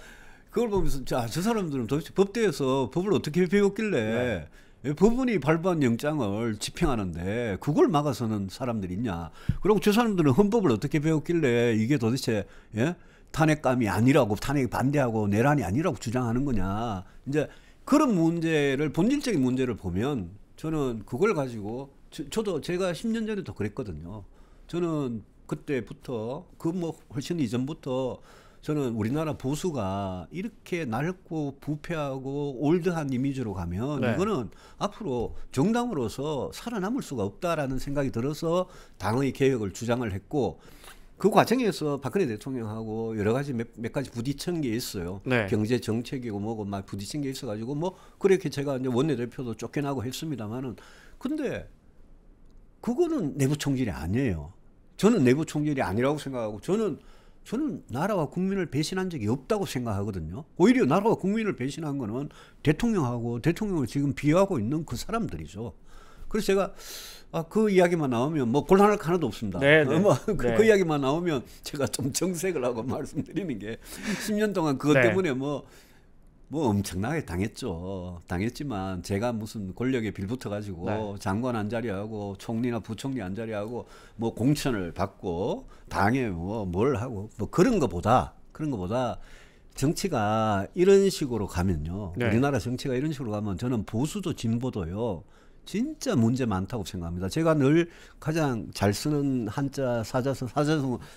그걸 보면서 저 사람들은 도대체 법대에서 법을 어떻게 배웠길래 법원이 발부한 영장을 집행하는데 그걸 막아서는 사람들이 있냐. 그리고 저 사람들은 헌법을 어떻게 배웠길래 이게 도대체 예? 탄핵감이 아니라고, 탄핵 반대하고 내란이 아니라고 주장하는 거냐. 이제 그런 문제를, 본질적인 문제를 보면 저는 그걸 가지고 저도 제가 10년 전에도 그랬거든요. 저는 그때부터 그 뭐 훨씬 이전부터 저는 우리나라 보수가 이렇게 낡고 부패하고 올드한 이미지로 가면 네. 이거는 앞으로 정당으로서 살아남을 수가 없다라는 생각이 들어서 당의 개혁을 주장을 했고, 그 과정에서 박근혜 대통령하고 여러 가지 몇 가지 부딪힌 게 있어요. 네. 경제 정책이고 뭐고 막 부딪힌 게 있어가지고 뭐 그렇게 제가 이제 원내대표도 쫓겨나고 했습니다만은, 근데 그거는 내부 총질이 아니에요. 저는 내부 총질이 아니라고 생각하고, 저는 나라와 국민을 배신한 적이 없다고 생각하거든요. 오히려 나라와 국민을 배신한 거는 대통령하고 대통령을 지금 비하하고 있는 그 사람들이죠. 그래서 제가 그 이야기만 나오면 뭐 곤란할 거 하나도 없습니다. 네, 네. 그 이야기만 나오면 제가 좀 정색을 하고 말씀드리는 게 10년 동안 그것 네. 때문에 뭐 엄청나게 당했죠. 당했지만 제가 무슨 권력에 빌붙어 가지고 네. 장관 한 자리하고 총리나 부총리 한 자리하고 뭐 공천을 받고 당에 뭐 뭘 하고 뭐 그런 거보다 정치가 이런 식으로 가면요. 네. 우리나라 정치가 이런 식으로 가면 저는 보수도 진보도요. 진짜 문제 많다고 생각합니다. 제가 늘 가장 잘 쓰는 한자 사자성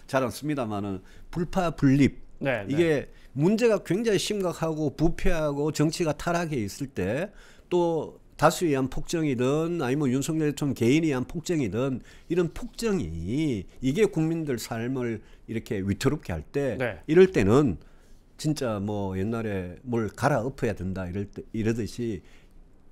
잘 안 씁니다만은 불파불립. 네, 네. 이게 문제가 굉장히 심각하고 부패하고 정치가 타락해 있을 때, 또 다수에 의한 폭정이든 아니면 윤석열 대통령 개인에 의한 폭정이든, 이런 폭정이 이게 국민들 삶을 이렇게 위태롭게 할 때, 네. 이럴 때는 진짜 뭐 옛날에 뭘 갈아엎어야 된다 이러듯이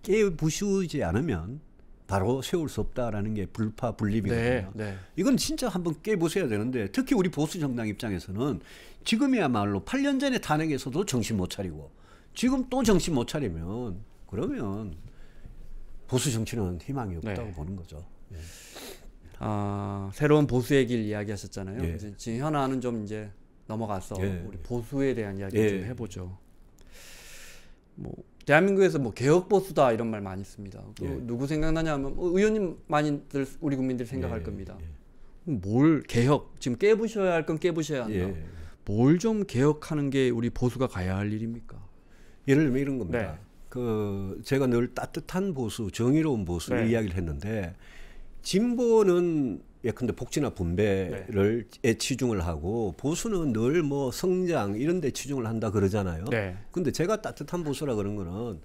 깨부수지 않으면 바로 세울 수 없다라는 게 불파불립이거든요. 네, 네. 이건 진짜 한번 깨보셔야 되는데, 특히 우리 보수 정당 입장에서는 지금이야말로 8년 전에 탄핵에서도 정신 못 차리고 지금 또 정신 못 차리면, 그러면 보수 정치는 희망이 없다고 네. 보는 거죠. 예. 새로운 보수의 길 이야기하셨잖아요. 예. 이제 지금 현안은 좀 이제 넘어가서 예. 우리 보수에 대한 이야기 예. 좀 해보죠. 뭐 대한민국에서 뭐 개혁 보수다 이런 말 많이 씁니다. 예. 누구 생각나냐면 의원님 많이들 우리 국민들이 생각할 예. 겁니다. 예. 뭘 개혁? 지금 깨부셔야 할 건 깨부셔야 한다. 예. 뭘 좀 개혁하는 게 우리 보수가 가야 할 일입니까? 예를 들면 이런 겁니다. 네. 제가 늘 따뜻한 보수, 정의로운 보수 네. 이야기를 했는데, 진보는 예컨대 복지나 분배를 치중을 하고, 보수는 늘 뭐 성장 이런 데 치중을 한다 그러잖아요. 네. 근데 제가 따뜻한 보수라 그런 거는,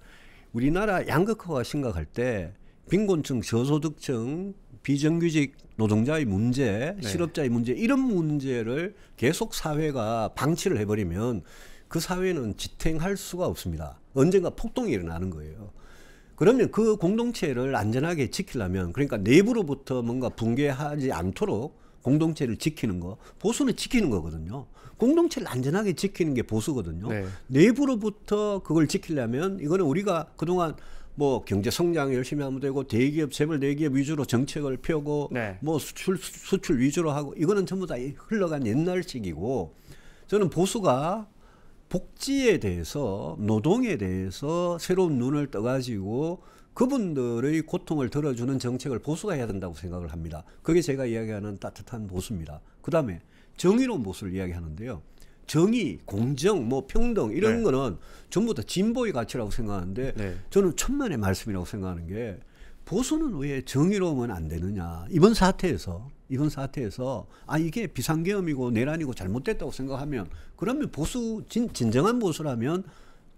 우리나라 양극화가 심각할 때 빈곤층, 저소득층, 비정규직 노동자의 문제, 네. 실업자의 문제, 이런 문제를 계속 사회가 방치를 해버리면 그 사회는 지탱할 수가 없습니다. 언젠가 폭동이 일어나는 거예요. 그러면 그 공동체를 안전하게 지키려면, 그러니까 내부로부터 뭔가 붕괴하지 않도록 공동체를 지키는 거, 보수는 지키는 거거든요. 공동체를 안전하게 지키는 게 보수거든요. 네. 내부로부터 그걸 지키려면, 이거는 우리가 그동안 뭐 경제 성장 열심히 하면 되고, 대기업, 재벌 대기업 위주로 정책을 펴고, 네. 뭐 수출 위주로 하고, 이거는 전부 다 흘러간 옛날식이고, 저는 보수가 복지에 대해서, 노동에 대해서 새로운 눈을 떠가지고 그분들의 고통을 덜어주는 정책을 보수가 해야 된다고 생각을 합니다. 그게 제가 이야기하는 따뜻한 보수입니다. 그 다음에 정의로운 보수를 이야기하는데요. 정의, 공정, 뭐 평등 이런 네. 거는 전부 다 진보의 가치라고 생각하는데, 네. 저는 천만의 말씀이라고 생각하는 게, 보수는 왜 정의로우면 안 되느냐. 이번 사태에서 이게 비상계엄이고 내란이고 잘못됐다고 생각하면, 그러면 보수 진정한 보수라면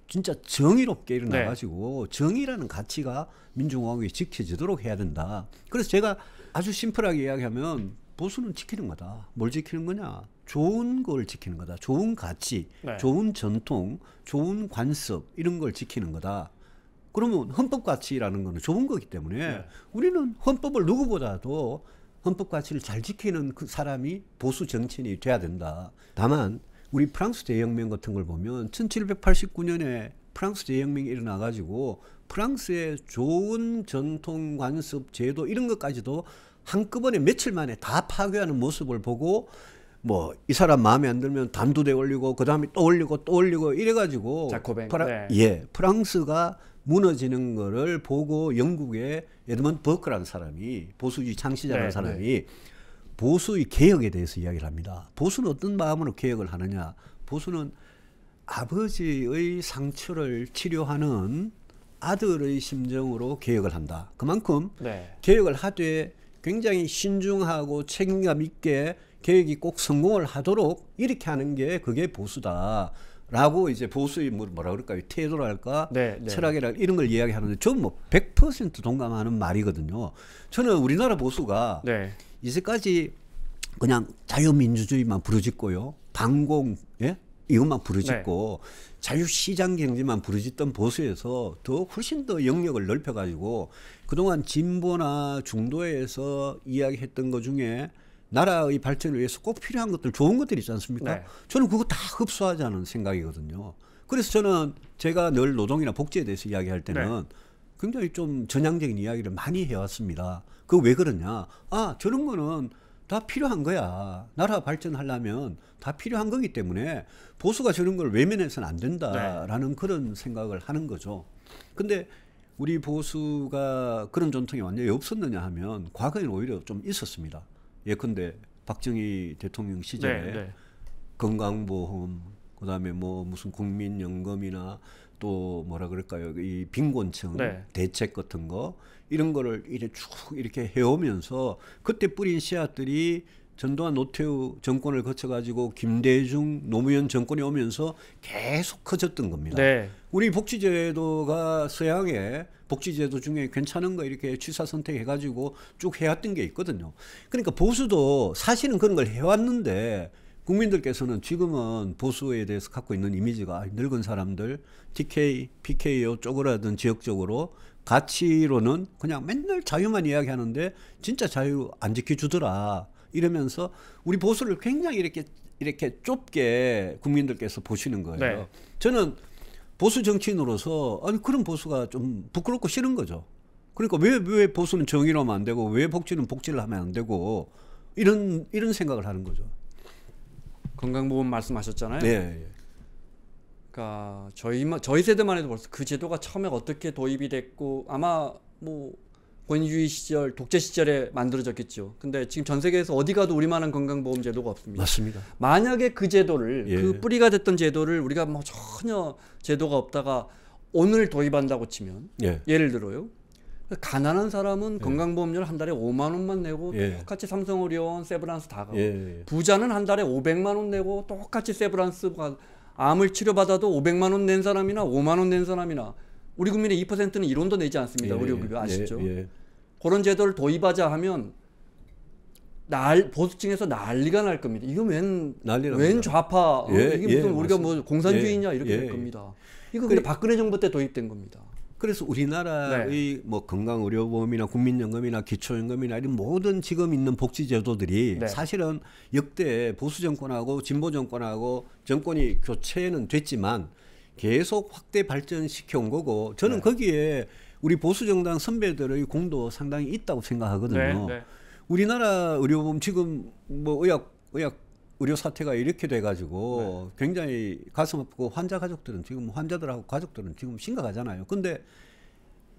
진짜 정의롭게 일어나가지고 정의라는 가치가 민주공화국이 지켜지도록 해야 된다. 그래서 제가 아주 심플하게 이야기하면, 보수는 지키는 거다. 뭘 지키는 거냐? 좋은 걸 지키는 거다. 좋은 가치, 네. 좋은 전통, 좋은 관습 이런 걸 지키는 거다. 그러면 헌법 가치라는 거는 좋은 거기 때문에 네. 우리는 헌법을 누구보다도 헌법 가치를 잘 지키는 그 사람이 보수 정치인이 돼야 된다. 다만 우리 프랑스 대혁명 같은 걸 보면 1789년에 프랑스 대혁명이 일어나가지고 프랑스의 좋은 전통, 관습, 제도 이런 것까지도 한꺼번에 며칠 만에 다 파괴하는 모습을 보고, 뭐 이 사람 마음에 안 들면 단두대 올리고 그 다음에 또 올리고 이래가지고 자코뱅. 프랑스가 무너지는 거를 보고 영국의 에드먼드 버크라는 사람이 보수주의 창시자라는 네, 사람이 보수의 개혁에 대해서 이야기를 합니다. 보수는 어떤 마음으로 개혁을 하느냐? 보수는 아버지의 상처를 치료하는 아들의 심정으로 개혁을 한다. 그만큼 네. 개혁을 하되 굉장히 신중하고 책임감 있게 개혁이 꼭 성공을 하도록 이렇게 하는 게 그게 보수다라고 이제 보수의 뭐라 그럴까요? 태도랄까? 네, 네. 철학이랄까? 이런 걸 이야기하는데 저는 뭐 100% 동감하는 말이거든요. 저는 우리나라 보수가 네. 이제까지 그냥 자유민주주의만 부르짖고요. 반공, 예? 이것만 부르짖고 자유시장 경제만 부르짖던 보수에서 더 훨씬 더 영역을 넓혀가지고 그동안 진보나 중도에서 이야기했던 것 중에 나라의 발전을 위해서 꼭 필요한 것들, 좋은 것들 있지 않습니까? 네. 저는 그거 다 흡수하자는 생각이거든요. 그래서 저는 제가 늘 노동이나 복지에 대해서 이야기할 때는 굉장히 좀 전향적인 이야기를 많이 해왔습니다. 그거 왜 그러냐? 아, 저런 거는 다 필요한 거야. 나라 발전하려면 다 필요한 거기 때문에 보수가 저런 걸 외면해서는 안 된다라는 그런 생각을 하는 거죠. 근데 우리 보수가 그런 전통이 완전히 없었느냐 하면 과거에는 오히려 좀 있었습니다. 예컨대 박정희 대통령 시절에 건강보험, 그다음에 뭐 무슨 국민연금이나 또 뭐라 그럴까요? 이 빈곤층 대책 같은 거 이런 거를 이렇게 쭉 이렇게 해오면서 그때 뿌린 씨앗들이 전두환 노태우 정권을 거쳐가지고 김대중 노무현 정권이 오면서 계속 커졌던 겁니다. 네. 우리 복지제도가 서양의 복지제도 중에 괜찮은 거 이렇게 취사 선택해가지고 쭉 해왔던 게 있거든요. 그러니까 보수도 사실은 그런 걸 해왔는데 국민들께서는 지금은 보수에 대해서 갖고 있는 이미지가 늙은 사람들 TK, PK요 쪼그라든 지역적으로 가치로는 그냥 맨날 자유만 이야기하는데 진짜 자유 안 지켜주더라 이러면서 우리 보수를 굉장히 이렇게 좁게 국민들께서 보시는 거예요. 네. 저는 보수 정치인으로서 아니 그런 보수가 좀 부끄럽고 싫은 거죠. 그러니까 왜 보수는 정의로 하면 안 되고 왜 복지는 복지를 하면 안 되고 이런 생각을 하는 거죠. 건강보험 말씀하셨잖아요. 네. 그러니까 저희 세대만 해도 벌써 그 제도가 처음에 어떻게 도입이 됐고 아마 뭐 권위주의 시절, 독재 시절에 만들어졌겠죠. 근데 지금 전 세계에서 어디 가도 우리만한 건강보험 제도가 없습니다. 맞습니다. 만약에 그 제도를 그 뿌리가 됐던 제도를 우리가 뭐 전혀 제도가 없다가 오늘 도입한다고 치면 예를 들어요. 가난한 사람은 건강보험료를 한 달에 5만 원만 내고 똑같이 삼성의료원, 세브란스 다 가고 부자는 한 달에 500만 원 내고 똑같이 세브란스 암을 치료받아도 500만 원 낸 사람이나 5만 원 낸 사람이나 우리 국민의 2%는 1원도 내지 않습니다. 의료급여 아시죠? 그런 제도를 도입하자 하면 보수층에서 난리가 날 겁니다. 이거 웬 좌파 이게 무슨 우리가 뭐 공산주의냐 이렇게 될 겁니다. 이거 근데 박근혜 정부 때 도입된 겁니다. 그래서 우리나라의 뭐 건강의료보험이나 국민연금이나 기초연금이나 이런 모든 지금 있는 복지제도들이 사실은 역대 보수 정권하고 진보 정권하고 정권이 교체는 됐지만 계속 확대 발전시켜 온 거고 저는 거기에 우리 보수 정당 선배들의 공도 상당히 있다고 생각하거든요. 우리나라 의료보험 지금 뭐 의료 사태가 이렇게 돼가지고 굉장히 가슴 아프고 환자 가족들은 지금 환자들하고 가족들은 지금 심각하잖아요. 근데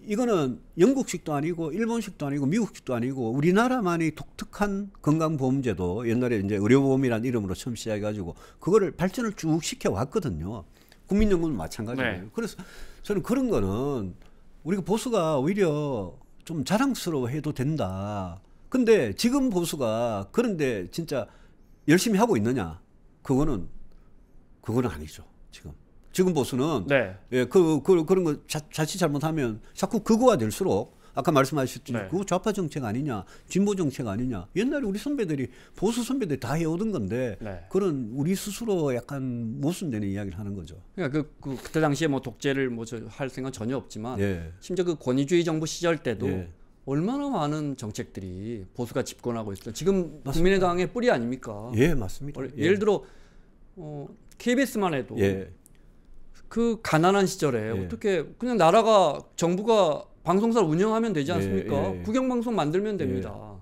이거는 영국식도 아니고 일본식도 아니고 미국식도 아니고 우리나라만의 독특한 건강보험제도 옛날에 이제 의료보험이라는 이름으로 처음 시작해가지고 그거를 발전을 쭉 시켜왔거든요. 국민연금은 마찬가지예요. 그래서 저는 그런 거는 우리가 보수가 오히려 좀 자랑스러워해도 된다. 근데 지금 보수가 그런데 진짜 열심히 하고 있느냐? 그거는 아니죠. 지금 보수는 그런 거 자칫 잘못하면 자꾸 극우화 될수록 아까 말씀하셨듯이 그거 좌파 정책 아니냐, 진보 정책 아니냐. 옛날에 우리 선배들이 보수 선배들이 다 해오던 건데 그런 우리 스스로 약간 모순되는 이야기를 하는 거죠. 그러니까 그때 당시에 뭐 독재를 할 생각 전혀 없지만 심지어 그 권위주의 정부 시절 때도 얼마나 많은 정책들이 보수가 집권하고 있어요. 지금 맞습니다. 국민의당의 뿌리 아닙니까? 맞습니다. 예를 들어 KBS만 해도 그 가난한 시절에 어떻게 그냥 정부가 방송사를 운영하면 되지 않습니까? 국영방송 만들면 됩니다.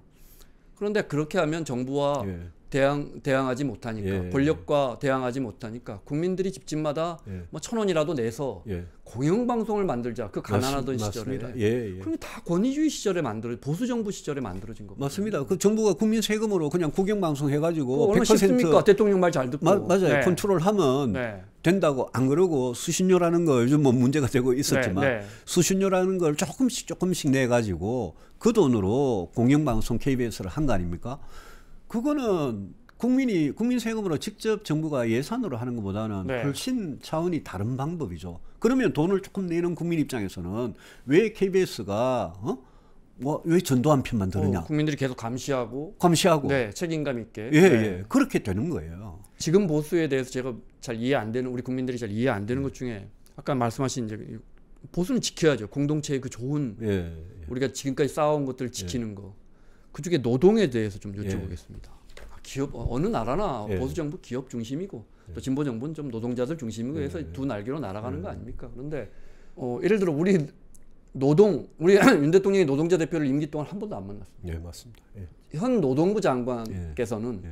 그런데 그렇게 하면 정부와 대항하지 못하니까 예. 권력과 대항하지 못하니까 국민들이 집집마다 예. 뭐 1,000원이라도 내서 예. 공영방송을 만들자. 그 가난하던 시절에. 맞습니다. 예, 예. 그럼 다 권위주의 시절에 보수 정부 시절에 만들어진 거거든요. 맞습니다. 그 정부가 국민 세금으로 그냥 국영방송 해가지고 얼마나 쉽습니까? 대통령 말 잘 듣고. 맞아요. 네. 컨트롤하면 네. 된다고. 안 그러고 수신료라는 거 요즘 뭐 문제가 되고 있었지만 네, 네. 수신료라는 걸 조금씩 내가지고 그 돈으로 공영방송 KBS를 한 거 아닙니까? 그거는 국민 세금으로 직접 정부가 예산으로 하는 것보다는 네. 훨씬 차원이 다른 방법이죠. 그러면 돈을 조금 내는 국민 입장에서는 왜 KBS가 왜 전도 한 편만 들으냐? 국민들이 계속 감시하고 네, 책임감 있게. 예, 네. 예. 그렇게 되는 거예요. 지금 보수에 대해서 제가 잘 이해 안 되는, 우리 국민들이 잘 이해 안 되는 것 중에 아까 말씀하신 이제 보수는 지켜야죠. 공동체의 그 좋은 예, 우리가 지금까지 쌓아온 것들을 지키는 거. 그중에 노동에 대해서 좀 예. 여쭤보겠습니다. 기업 어느 나라나 예. 보수 정부 기업 중심이고 또 진보 정부는 좀 노동자들 중심이고 해서 예. 두 날개로 날아가는 거 아닙니까? 그런데 예를 들어 우리 윤 대통령이 노동자 대표를 임기 동안 한 번도 안 만났습니다. 예, 맞습니다. 예. 현 노동부 장관께서는 예.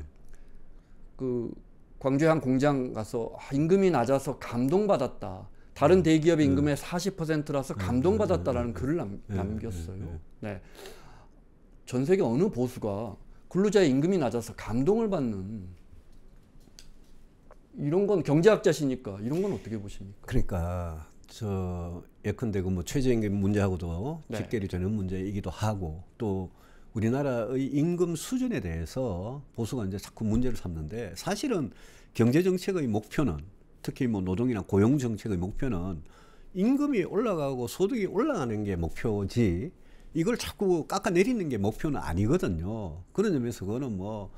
그 광주의 한 공장 가서 임금이 낮아서 감동받았다. 다른 대기업의 임금의 40%라서 감동받았다라는 글을 남겼어요. 네. 전 세계 어느 보수가 근로자의 임금이 낮아서 감동을 받는, 이런 건 경제학자시니까 이런 건 어떻게 보십니까? 그러니까 예컨대 그 뭐 최저임금 문제하고도 네. 직결이 되는 문제이기도 하고, 또 우리나라의 임금 수준에 대해서 보수가 이제 자꾸 문제를 삼는데, 사실은 경제 정책의 목표는, 특히 뭐 노동이나 고용 정책의 목표는 임금이 올라가고 소득이 올라가는 게 목표지, 이걸 자꾸 깎아내리는 게 목표는 아니거든요. 그런 점에서 그거는 뭐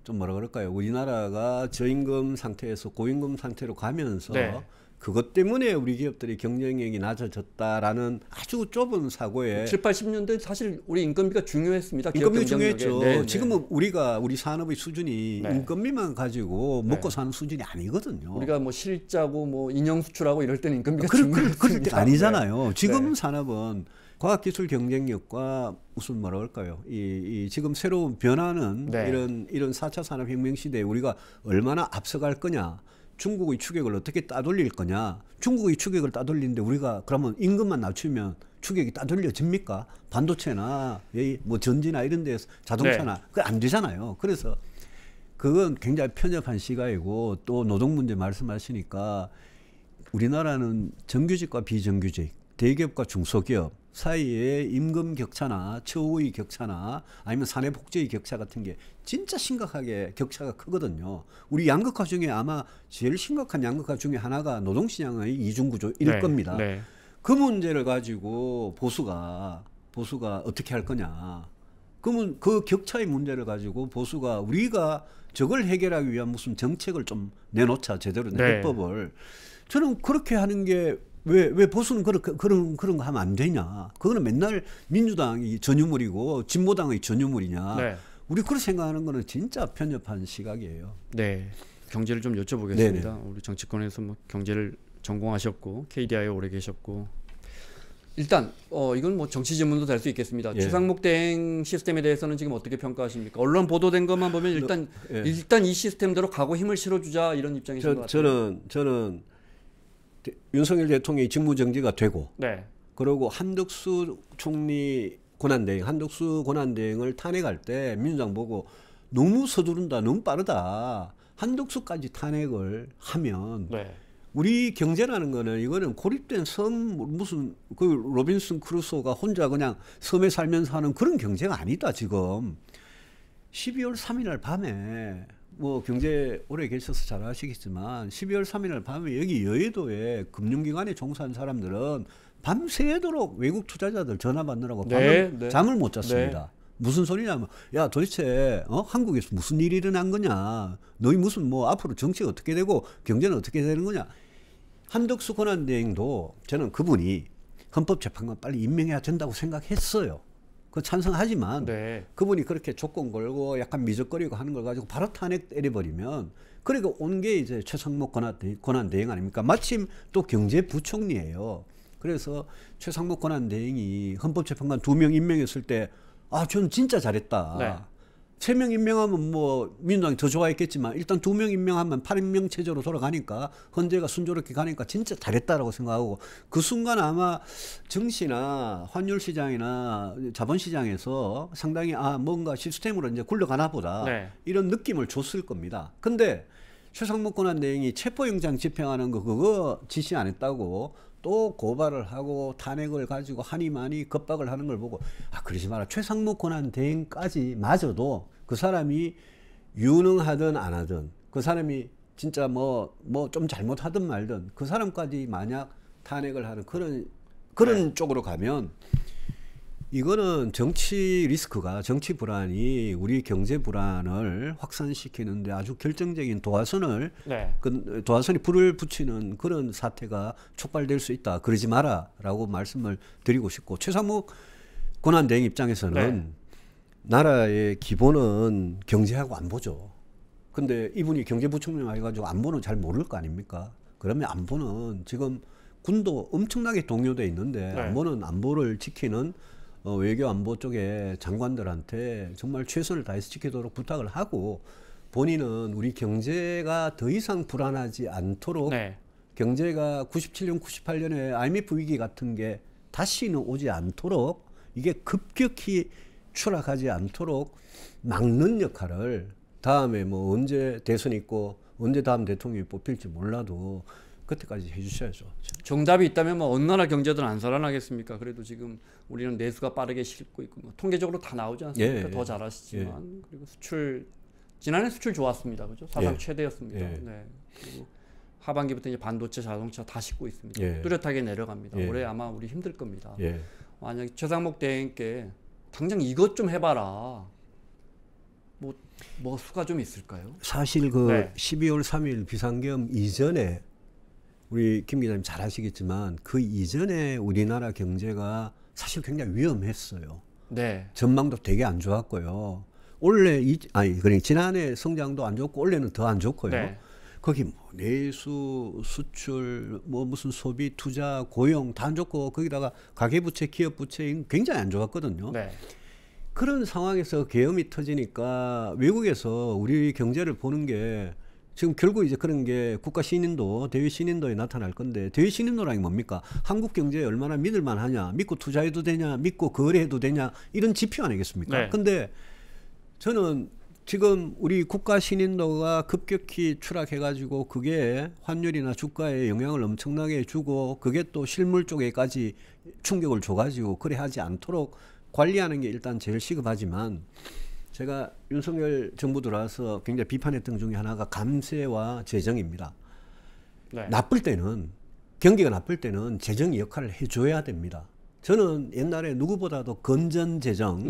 좀 뭐라 그럴까요? 우리나라가 저임금 상태에서 고임금 상태로 가면서 네. 그것 때문에 우리 기업들이 경쟁력이 낮아졌다라는 아주 좁은 사고에. 7, 80년대 사실 우리 인건비가 중요했습니다. 인건비가 중요했죠. 네, 지금은 우리 산업의 수준이 네. 인건비만 가지고 네. 먹고 사는 수준이 아니거든요. 우리가 뭐 실자고 뭐 인형 수출하고 이럴 때는 인건비가 그럴 중요했습니다. 때 아니잖아요. 지금 네. 산업은 과학기술 경쟁력과 무슨 뭐라 할까요? 이 지금 새로운 변화는 네. 이런 4차 산업혁명 시대에 우리가 얼마나 앞서갈 거냐, 중국의 추격을 어떻게 따돌릴 거냐. 중국의 추격을 따돌리는데 우리가 그러면 임금만 낮추면 추격이 따돌려집니까? 반도체나 뭐 전지나 이런 데서 자동차나 그게 안 되잖아요. 그래서 그건 굉장히 편협한 시각이고, 또 노동 문제 말씀하시니까 우리나라는 정규직과 비정규직, 대기업과 중소기업 사이에 임금 격차나 처우의 격차나 아니면 사내 복지의 격차 같은 게 진짜 심각하게 격차가 크거든요. 우리 양극화 중에 아마 제일 심각한 양극화 중에 하나가 노동시장의 이중구조일 겁니다. 네. 그 문제를 가지고 보수가 어떻게 할 거냐. 그러면 그 격차의 문제를 가지고 보수가 우리가 저걸 해결하기 위한 무슨 정책을 좀 내놓자, 제대로 네. 해법을. 저는 그렇게 하는 게 왜 보수는 그런 거 하면 안 되냐. 그거는 맨날 민주당이 전유물이고 진보당의 전유물이냐. 네. 우리 그렇게 생각하는 거는 진짜 편협한 시각이에요. 네. 경제를 좀 여쭤보겠습니다. 네네. 우리 정치권에서 뭐 경제를 전공하셨고 KDI에 오래 계셨고, 일단 이건 뭐 정치 질문도 될 수 있겠습니다. 예. 최상목 대행 시스템에 대해서는 지금 어떻게 평가하십니까? 언론 보도된 것만 보면 일단 이 시스템대로 가고 힘을 실어주자 이런 입장이신 것 같아요. 저는 윤석열 대통령이 직무정지가 되고, 네. 그리고 한덕수 총리 권한대행, 한덕수 권한대행을 탄핵할 때 민주당 보고 너무 서두른다, 너무 빠르다. 한덕수까지 탄핵을 하면 네. 우리 경제라는 거는 이거는 고립된 섬, 무슨 그 로빈슨 크루소가 혼자 그냥 섬에 살면서 하는 그런 경제가 아니다. 지금 12월 3일 밤에 뭐 경제 오래 계셔서 잘 아시겠지만 12월 3일 밤에 여기 여의도에 금융기관에 종사한 사람들은 밤새도록 외국 투자자들 전화 받느라고 밤을 잠을 못 잤습니다. 네. 무슨 소리냐면, 야 도대체 한국에서 무슨 일이 일어난 거냐, 너희 무슨 뭐 앞으로 정치가 어떻게 되고 경제는 어떻게 되는 거냐. 한덕수 권한대행도 저는 그분이 헌법재판관 빨리 임명해야 된다고 생각했어요. 그 찬성하지만 네. 그분이 그렇게 조건 걸고 약간 미적거리고 하는 걸 가지고 바로 탄핵 때려버리면, 그러니까 온 게 이제 최상목 권한대행 아닙니까? 마침 또 경제부총리예요. 그래서 최상목 권한대행이 헌법재판관 2명 임명했을 때 저는 진짜 잘했다. 네. 3명 임명하면 뭐 민주당이 더 좋아했겠지만 일단 2명 임명하면 8인명 체제로 돌아가니까 헌재가 순조롭게 가니까 진짜 잘했다라고 생각하고 그 순간 아마 증시나 환율 시장이나 자본 시장에서 상당히 뭔가 시스템으로 이제 굴러가나 보다 네. 이런 느낌을 줬을 겁니다. 근데 최상목 권한대행이 체포영장 집행하는 거 그거 지시 안 했다고 또 고발을 하고 탄핵을 가지고 하니 많이 겁박을 하는 걸 보고 그러지 마라. 최상목 권한대행까지 마저도 그 사람이 유능하든 안 하든 그 사람이 진짜 뭐 좀 잘못하든 말든 그 사람까지 만약 탄핵을 하는 그런 쪽으로 가면 이거는 정치 리스크가 정치 불안이 우리 경제 불안을 확산시키는데 아주 결정적인 도화선을 도화선이 불을 붙이는 그런 사태가 촉발될 수 있다. 그러지 마라라고 말씀을 드리고 싶고 최상목 권한대행 입장에서는 나라의 기본은 경제하고 안보죠. 근데 이분이 경제부총리 해가지고 안보는 잘 모를 거 아닙니까? 그러면 안보는 지금 군도 엄청나게 동요돼 있는데 안보는 안보를 지키는 외교 안보 쪽에 장관들한테 정말 최선을 다해서 지키도록 부탁을 하고 본인은 우리 경제가 더 이상 불안하지 않도록 경제가 97년, 98년에 IMF 위기 같은 게 다시는 오지 않도록 이게 급격히 추락하지 않도록 막는 역할을 다음에 뭐 언제 대선이 있고 언제 다음 대통령이 뽑힐지 몰라도 그때까지 해주셔야죠. 정답이 있다면 뭐 어느 나라 경제든 안 살아나겠습니까? 그래도 지금 우리는 내수가 빠르게 싣고 있고 뭐 통계적으로 다 나오지 않습니까? 더 잘 아시지만 그리고 수출 지난해 수출 좋았습니다, 그죠? 사상 최대였습니다. 그리고 하반기부터 이제 반도체, 자동차 다 싣고 있습니다. 뚜렷하게 내려갑니다. 올해 아마 우리 힘들 겁니다. 만약 최상목 대행께 당장 이것 좀 해봐라. 뭐 수가 좀 있을까요? 사실 그 12월 3일 비상계엄 이전에 우리 김 기자님 잘 아시겠지만 그 이전에 우리나라 경제가 사실 굉장히 위험했어요. 전망도 되게 안 좋았고요. 그러니까 지난해 성장도 안 좋고 올해는 더 안 좋고요. 거기 뭐 내수, 수출, 뭐 무슨 소비, 투자, 고용 다 안 좋고 거기다가 가계부채, 기업부채 굉장히 안 좋았거든요. 그런 상황에서 계엄이 터지니까 외국에서 우리 경제를 보는 게 지금 결국 이제 그런 게 국가 신인도, 대외 신인도에 나타날 건데 대외 신인도라는 게 뭡니까? 한국 경제에 얼마나 믿을만 하냐, 믿고 투자해도 되냐, 믿고 거래해도 되냐 이런 지표 아니겠습니까? 근데 저는 지금 우리 국가 신인도가 급격히 추락해가지고 그게 환율이나 주가에 영향을 엄청나게 주고 그게 또 실물 쪽에까지 충격을 줘가지고 그래 하지 않도록 관리하는 게 일단 제일 시급하지만 제가 윤석열 정부 들어와서 굉장히 비판했던 중에 하나가 감세와 재정입니다. 나쁠 때는 경기가 나쁠 때는 재정이 역할을 해줘야 됩니다. 저는 옛날에 누구보다도 건전 재정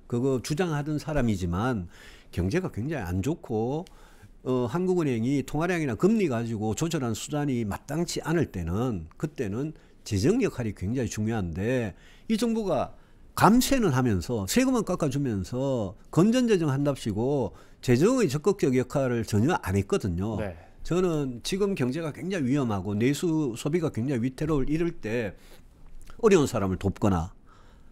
그거 주장하던 사람이지만 경제가 굉장히 안 좋고 한국은행이 통화량이나 금리 가지고 조절하는 수단이 마땅치 않을 때는 그때는 재정 역할이 굉장히 중요한데 이 정부가 감세는 하면서 세금은 깎아주면서 건전재정 한답시고 재정의 적극적 역할을 전혀 안 했거든요. 저는 지금 경제가 굉장히 위험하고 내수 소비가 굉장히 위태로울 이럴 때 어려운 사람을 돕거나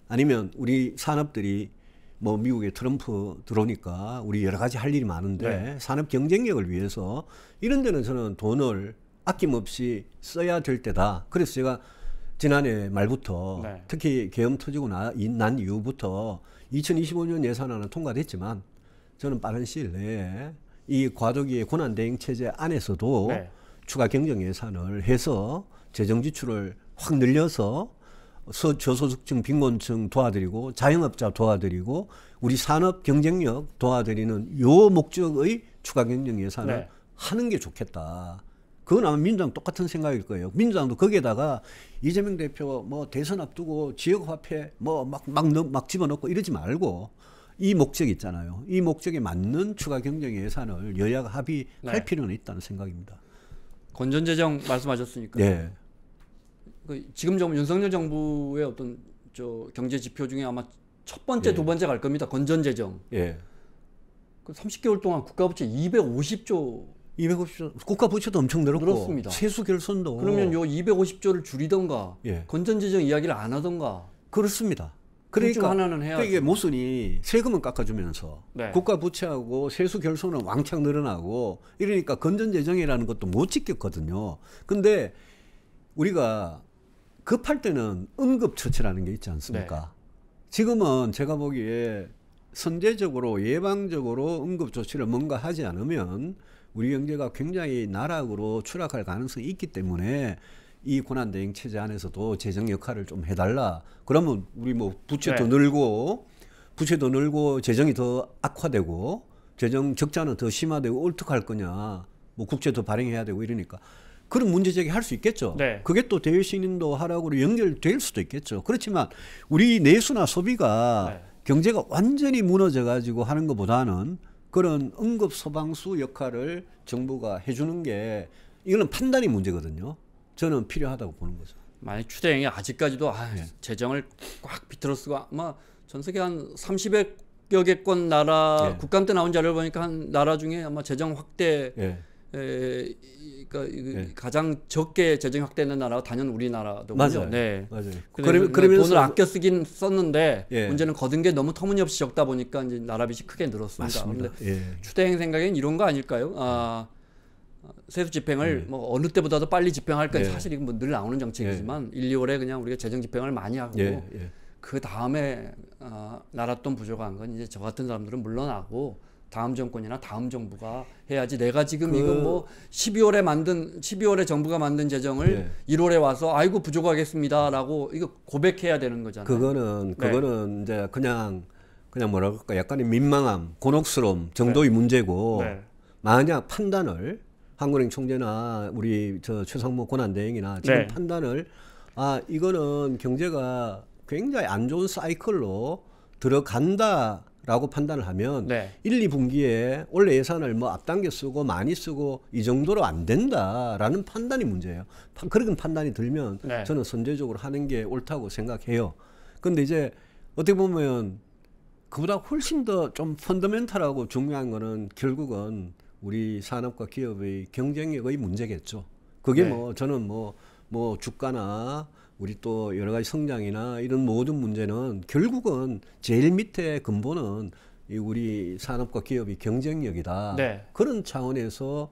아니면 우리 산업들이 뭐 미국에 트럼프 들어오니까 우리 여러 가지 할 일이 많은데 산업 경쟁력을 위해서 이런 데는 저는 돈을 아낌없이 써야 될 때다. 그래서 제가 지난해 말부터 특히 계엄 터지고 난 이후부터 2025년 예산안은 통과됐지만 저는 빠른 시일 내에 이 과도기의 권한대행 체제 안에서도 추가 경정 예산을 해서 재정 지출을 확 늘려서 저소득층 빈곤층 도와드리고 자영업자 도와드리고 우리 산업 경쟁력 도와드리는 요 목적의 추가 경정 예산을 하는 게 좋겠다. 그건 아마 민주당 똑같은 생각일 거예요. 민주당도 거기에다가 이재명 대표 뭐 대선 앞두고 지역화폐 뭐 막 집어넣고 이러지 말고 이 목적 있잖아요. 이 목적에 맞는 추가 경정 예산을 여야가 합의할 필요는 있다는 생각입니다. 건전재정 말씀하셨으니까. 지금 윤석열 정부의 어떤 경제 지표 중에 아마 첫 번째, 두 번째 갈 겁니다. 건전재정. 그 30개월 동안 국가부채 250조. 국가 부채도 엄청 늘었고 늘었습니다. 세수 결손도 그러면 요 250조를 줄이던가 건전재정 이야기를 안 하던가 그렇습니다. 둘 중 하나는 해야죠. 이게 모순이 세금은 깎아주면서 네. 국가 부채하고 세수 결손은 왕창 늘어나고 이러니까 건전재정이라는 것도 못 지켰거든요. 근데 우리가 급할 때는 응급처치라는 게 있지 않습니까? 네. 지금은 제가 보기에 선제적으로 예방적으로 응급조치를 뭔가 하지 않으면 우리 경제가 굉장히 나락으로 추락할 가능성이 있기 때문에 이 고난대행 체제 안에서도 재정 역할을 좀 해달라. 그러면 우리 뭐 부채 더 늘고 재정이 더 악화되고 재정 적자는 더 심화되고 어떡할 거냐. 뭐 국채 더 발행해야 되고 이러니까 그런 문제 제기할 수 있겠죠. 네. 그게 또 대외신인도 하락으로 연결될 수도 있겠죠. 그렇지만 우리 내수나 소비가 네. 경제가 완전히 무너져 가지고 하는 것보다는 그런 응급 소방수 역할을 정부가 해주는 게 이거는 판단이 문제거든요. 저는 필요하다고 보는 거죠. 만약 추대행이 아직까지도 네. 재정을 꽉 비틀어 쓰고 아마 전 세계 한 30여 개권 나라 네. 국감 때 나온 자료를 보니까 한 나라 중에 아마 재정 확대 예. 그러니까 가장 적게 재정 확대하는 나라가 단연 우리나라더군요. 맞아요. 네. 맞아요. 그러면서 돈을 아껴 쓰긴 썼는데 예. 문제는 거둔 게 너무 터무니없이 적다 보니까 이제 나라 빚이 크게 늘었습니다. 맞습니다. 그런데 예. 추대행 생각엔 이런 거 아닐까요? 세수 집행을 뭐 어느 때보다도 빨리 집행할 건 예. 사실 이건 뭐 늘 나오는 정책이지만 1, 2월에 그냥 우리가 재정 집행을 많이 하고 예. 그 다음에 나라 돈 부족한 건 이제 저 같은 사람들은 물러나고 다음 정권이나 다음 정부가 해야지. 내가 지금 이거 뭐 12월에 정부가 만든 재정을 1월에 와서 아이고 부족하겠습니다라고 이거 고백해야 되는 거잖아요. 그거는 이제 그냥 뭐라 그럴까 약간의 민망함, 곤혹스러움 정도의 문제고 네. 만약 판단을 한국은행 총재나 우리 저 최상무 권한대행이나 지금 네. 판단을 이거는 경제가 굉장히 안 좋은 사이클로 들어간다라고 판단을 하면 네. 1, 2분기에 원래 예산을 뭐 앞당겨 쓰고 많이 쓰고 이 정도로 안 된다라는 판단이 문제예요. 그런 판단이 들면 네. 저는 선제적으로 하는 게 옳다고 생각해요. 근데 이제 어떻게 보면 그보다 훨씬 더 좀 펀더멘탈하고 중요한 거는 결국은 우리 산업과 기업의 경쟁력의 문제겠죠. 그게 네. 뭐 저는 뭐 주가나 우리 또 여러 가지 성장이나 이런 모든 문제는 결국은 제일 밑에 근본은 이 우리 산업과 기업의 경쟁력이다. 네. 그런 차원에서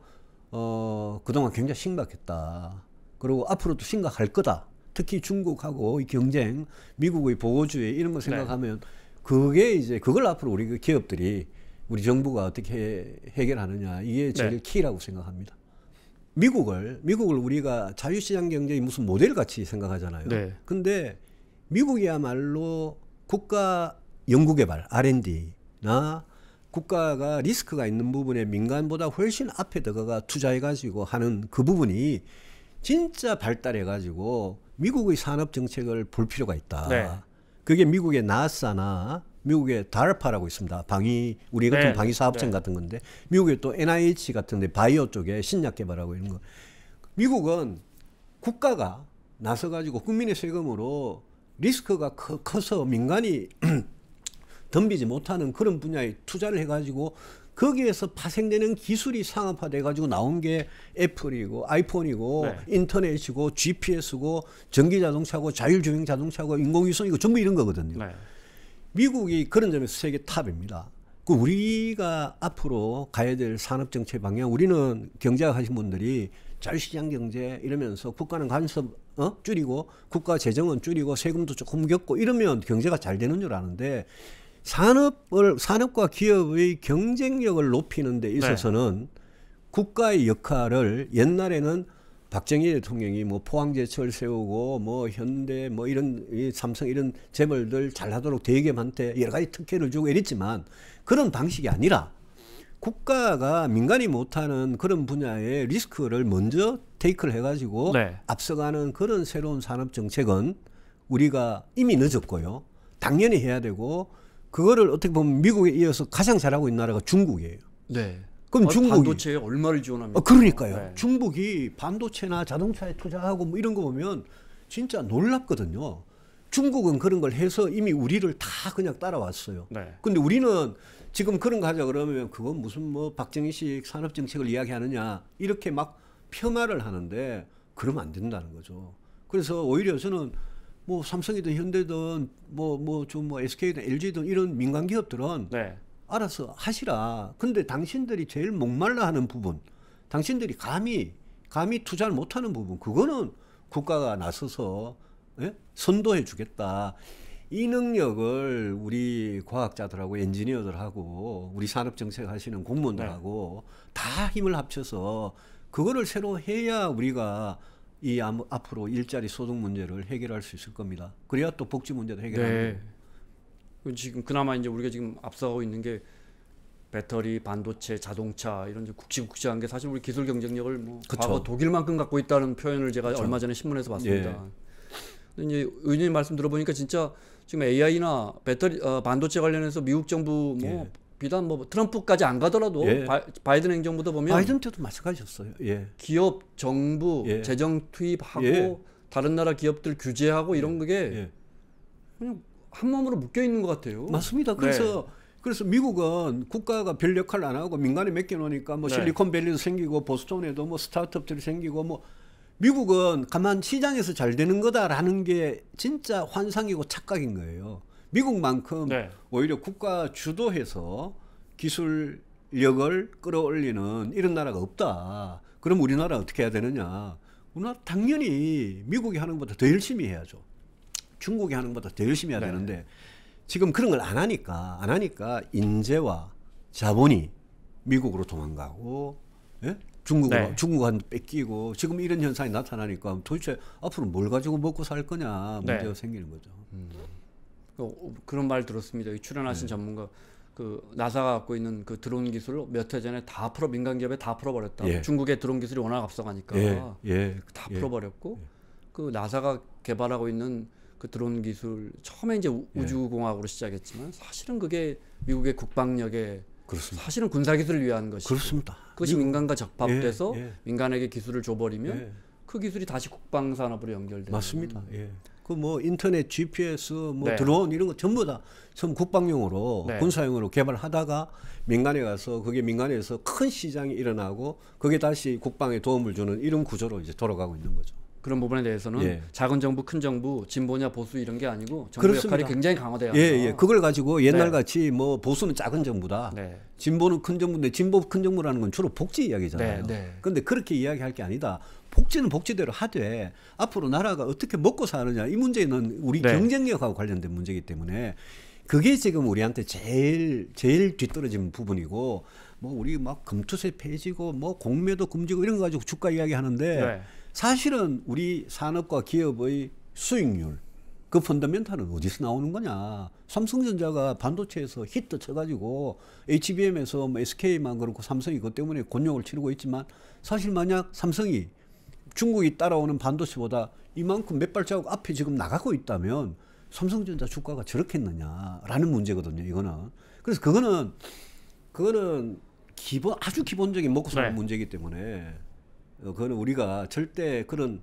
그동안 굉장히 심각했다. 그리고 앞으로도 심각할 거다. 특히 중국하고 이 경쟁, 미국의 보호주의 이런 거 생각하면 그게 이제 그걸 앞으로 우리 그 기업들이 우리 정부가 어떻게 해결하느냐 이게 제일 키라고 생각합니다. 미국을 우리가 자유시장 경제의 무슨 모델 같이 생각하잖아요. 네. 근데 미국이야말로 국가 연구개발 R&D나 국가가 리스크가 있는 부분에 민간보다 훨씬 앞에 들어가 투자해가지고 하는 그 부분이 진짜 발달해가지고 미국의 산업 정책을 볼 필요가 있다. 네. 그게 미국의 나사나 미국의 DARPA라고 있습니다. 우리 같은 방위 사업청 같은 건데 미국의 또 NIH 같은데 바이오 쪽에 신약 개발하고 이런 거. 미국은 국가가 나서가지고 국민의 세금으로 리스크가 커서 민간이 덤비지 못하는 그런 분야에 투자를 해가지고 거기에서 파생되는 기술이 상업화돼가지고 나온 게 애플이고 아이폰이고 인터넷이고 GPS고 전기자동차고 자율주행 자동차고 인공위성이고 전부 이런 거거든요. 네. 미국이 그런 점에서 세계 탑입니다. 그 우리가 앞으로 가야 될 산업정책 방향, 우리는 경제학 하신 분들이 자유시장 경제 이러면서 국가는 간섭 줄이고 국가 재정은 줄이고 세금도 조금 겼고 이러면 경제가 잘 되는 줄 아는데 산업과 기업의 경쟁력을 높이는 데 있어서는 국가의 역할을 옛날에는 박정희 대통령이 뭐 포항제철 세우고 뭐 현대 뭐 이런 삼성 이런 재벌들 잘하도록 대기업한테 여러 가지 특혜를 주고 이랬지만 그런 방식이 아니라 국가가 민간이 못하는 그런 분야의 리스크를 먼저 테이크를 해가지고 앞서가는 그런 새로운 산업 정책은 우리가 이미 늦었고요. 당연히 해야 되고 그거를 어떻게 보면 미국에 이어서 가장 잘하고 있는 나라가 중국이에요. 네. 그럼 중국이 반도체에 얼마를 지원합니까? 그러니까요. 중국이 반도체나 자동차에 투자하고 뭐 이런 거 보면 진짜 놀랍거든요. 중국은 그런 걸 해서 이미 우리를 다 그냥 따라왔어요. 근데 우리는 지금 그런 거 하자 그러면 그건 무슨 뭐 박정희식 산업정책을 이야기하느냐 이렇게 막 폄하를 하는데 그러면 안 된다는 거죠. 그래서 오히려 저는 뭐 삼성이든 현대든 뭐 SK든 LG든 이런 민간 기업들은 네. 알아서 하시라. 근데 당신들이 제일 목말라 하는 부분, 당신들이 감히 투자를 못하는 부분, 그거는 국가가 나서서 선도해 주겠다. 이 능력을 우리 과학자들하고 엔지니어들하고 우리 산업정책 하시는 공무원들하고 다 힘을 합쳐서 그거를 새로 해야 우리가 이 앞으로 일자리 소득 문제를 해결할 수 있을 겁니다. 그래야 또 복지 문제도 해결하는 거고. 지금 그나마 이제 우리가 지금 앞서가고 있는 게 배터리, 반도체, 자동차 이런 이제 굵직굵직한 게 사실 우리 기술 경쟁력을 뭐 과거 독일만큼 갖고 있다는 표현을 제가 얼마 전에 신문에서 봤습니다. 근데 이제 의원님 말씀 들어보니까 진짜 지금 AI나 배터리, 반도체 관련해서 미국 정부 뭐 비단 뭐 트럼프까지 안 가더라도 바이든 행정부도 보면 바이든 때도 마찬가지였어요. 기업, 정부 재정 투입하고 다른 나라 기업들 규제하고 이런 게 그냥 한 몸으로 묶여 있는 것 같아요. 맞습니다. 그래서 미국은 국가가 별 역할을 안 하고 민간에 맡겨놓으니까 뭐 실리콘밸리도 생기고 보스턴에도 뭐 스타트업들이 생기고 뭐 미국은 가만 시장에서 잘 되는 거다라는 게 진짜 환상이고 착각인 거예요. 미국만큼 오히려 국가 주도해서 기술력을 끌어올리는 이런 나라가 없다. 그럼 우리나라 어떻게 해야 되느냐? 우리나라 당연히 미국이 하는 것보다 더 열심히 해야죠. 중국이 하는 것보다 더 열심히 해야 되는데 지금 그런 걸 안 하니까 인재와 자본이 미국으로 도망가고 중국한테 뺏기고 지금 이런 현상이 나타나니까 도대체 앞으로 뭘 가지고 먹고 살 거냐 문제가 생기는 거죠. 그런 말 들었습니다. 출연하신 전문가 그 나사가 갖고 있는 그 드론 기술을 몇 해 전에 다 민간 기업에 다 풀어버렸다. 중국의 드론 기술이 워낙 앞서가니까 다 풀어버렸고 그 나사가 개발하고 있는 그 드론 기술 처음에 이제 우주공학으로 시작했지만 사실은 그게 미국의 국방력에 사실은 군사 기술을 위한 것이고 그것이 민간과 적합돼서 민간에게 기술을 줘버리면 그 기술이 다시 국방 산업으로 연결되는 맞습니다. 그 뭐 인터넷, GPS, 뭐 드론 이런 거 전부 다 처음 국방용으로 군사용으로 개발하다가 민간에 가서 그게 민간에서 큰 시장이 일어나고 그게 다시 국방에 도움을 주는 이런 구조로 이제 돌아가고 있는 거죠. 그런 부분에 대해서는 작은 정부, 큰 정부, 진보냐 보수 이런 게 아니고 정부 역할이 굉장히 강화돼야 한다. 그걸 가지고 옛날 같이 뭐 보수는 작은 정부다. 진보는 큰 정부인데 진보 큰 정부라는 건 주로 복지 이야기잖아요. 그런데 그렇게 이야기할 게 아니다. 복지는 복지대로 하되 앞으로 나라가 어떻게 먹고 사느냐 이 문제는 우리 경쟁력하고 관련된 문제이기 때문에 그게 지금 우리한테 제일 뒤떨어진 부분이고 뭐 우리 막 금투세 폐지고 뭐 공매도 금지고 이런 거 가지고 주가 이야기하는데 사실은 우리 산업과 기업의 수익률 그 펀더멘탈은 어디서 나오는 거냐. 삼성전자가 반도체에서 히트 쳐가지고 HBM에서 뭐 SK만 그렇고 삼성이 그것 때문에 곤욕을 치르고 있지만 사실 만약 삼성이 중국이 따라오는 반도체보다 이만큼 몇 발자국 앞에 지금 나가고 있다면 삼성전자 주가가 저렇겠느냐라는 문제거든요. 이거는. 그래서 그거는 아주 기본적인 먹고 사는 문제이기 때문에 그거는 우리가 절대 그런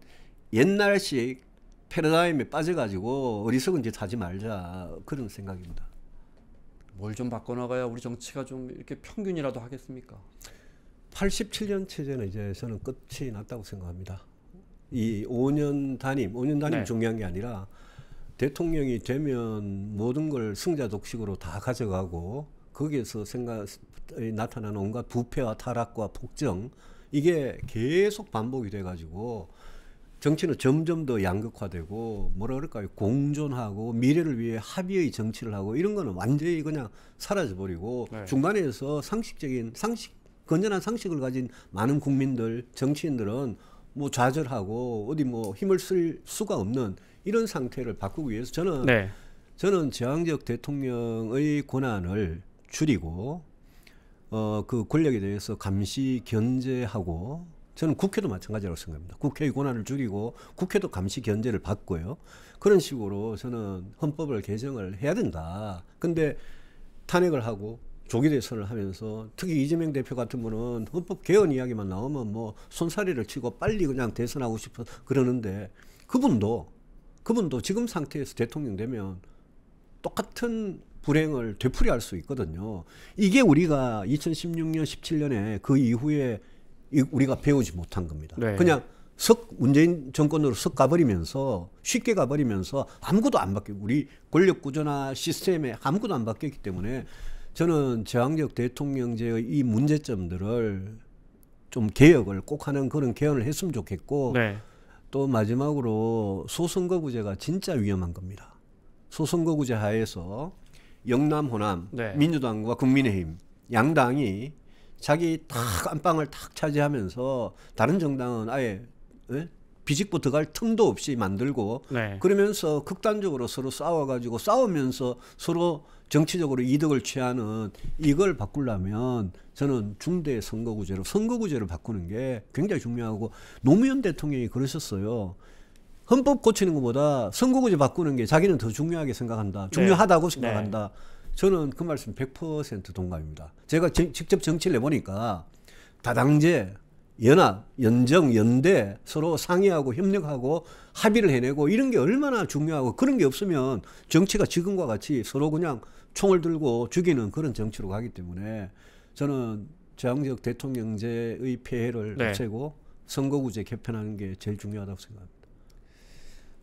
옛날식 패러다임에 빠져가지고 어리석은 짓 하지 말자 그런 생각입니다. 뭘 좀 바꿔나가야 우리 정치가 좀 이렇게 평균이라도 하겠습니까? 87년 체제는 이제 저는 끝이 났다고 생각합니다. 이 5년 단임 중요한 게 아니라 대통령이 되면 모든 걸 승자 독식으로 다 가져가고 거기에서 나타나는 온갖 부패와 타락과 폭정 이게 계속 반복이 돼가지고 정치는 점점 더 양극화되고 뭐라 그럴까요? 공존하고 미래를 위해 합의의 정치를 하고 이런 거는 완전히 그냥 사라져버리고 중간에서 건전한 상식을 가진 많은 국민들, 정치인들은 뭐 좌절하고 어디 뭐 힘을 쓸 수가 없는 이런 상태를 바꾸기 위해서 저는 제왕적 대통령의 권한을 줄이고 그 권력에 대해서 감시 견제하고 저는 국회도 마찬가지라고 생각합니다. 국회의 권한을 줄이고 국회도 감시 견제를 받고요. 그런 식으로 저는 헌법을 개정을 해야 된다. 근데 탄핵을 하고 조기 대선을 하면서 특히 이재명 대표 같은 분은 헌법 개헌 이야기만 나오면 뭐 손사래를 치고 빨리 그냥 대선하고 싶어 그러는데 그분도 지금 상태에서 대통령 되면 똑같은 불행을 되풀이할 수 있거든요. 이게 우리가 2016년, 17년에 그 이후에 우리가 배우지 못한 겁니다. 그냥 문재인 정권으로 석 가버리면서 쉽게 가버리면서 아무것도 안 바뀌고 우리 권력 구조나 시스템에 아무것도 안 바뀌었기 때문에 저는 제왕적 대통령제의 이 문제점들을 좀 개혁을 꼭 하는 그런 개헌을 했으면 좋겠고 네. 또 마지막으로 소선거구제가 진짜 위험한 겁니다. 소선거구제 하에서 영남, 호남, 네. 민주당과 국민의힘 양당이 자기 딱 안방을 탁 차지하면서 다른 정당은 아예 비집고 들어갈 틈도 없이 만들고 네. 그러면서 극단적으로 서로 싸워가지고 싸우면서 서로 정치적으로 이득을 취하는 이걸 바꾸려면 저는 중대 선거구제로 바꾸는 게 굉장히 중요하고 노무현 대통령이 그러셨어요. 헌법 고치는 것보다 선거구제 바꾸는 게 자기는 더 중요하게 생각한다. 중요하다고 생각한다. 저는 그 말씀 100% 동감입니다. 제가 직접 정치를 해보니까 다당제, 연합, 연정, 연대 서로 상의하고 협력하고 합의를 해내고 이런 게 얼마나 중요하고 그런 게 없으면 정치가 지금과 같이 서로 그냥 총을 들고 죽이는 그런 정치로 가기 때문에 저는 제왕적 대통령제의 폐해를 없애고 선거구제 개편하는 게 제일 중요하다고 생각합니다.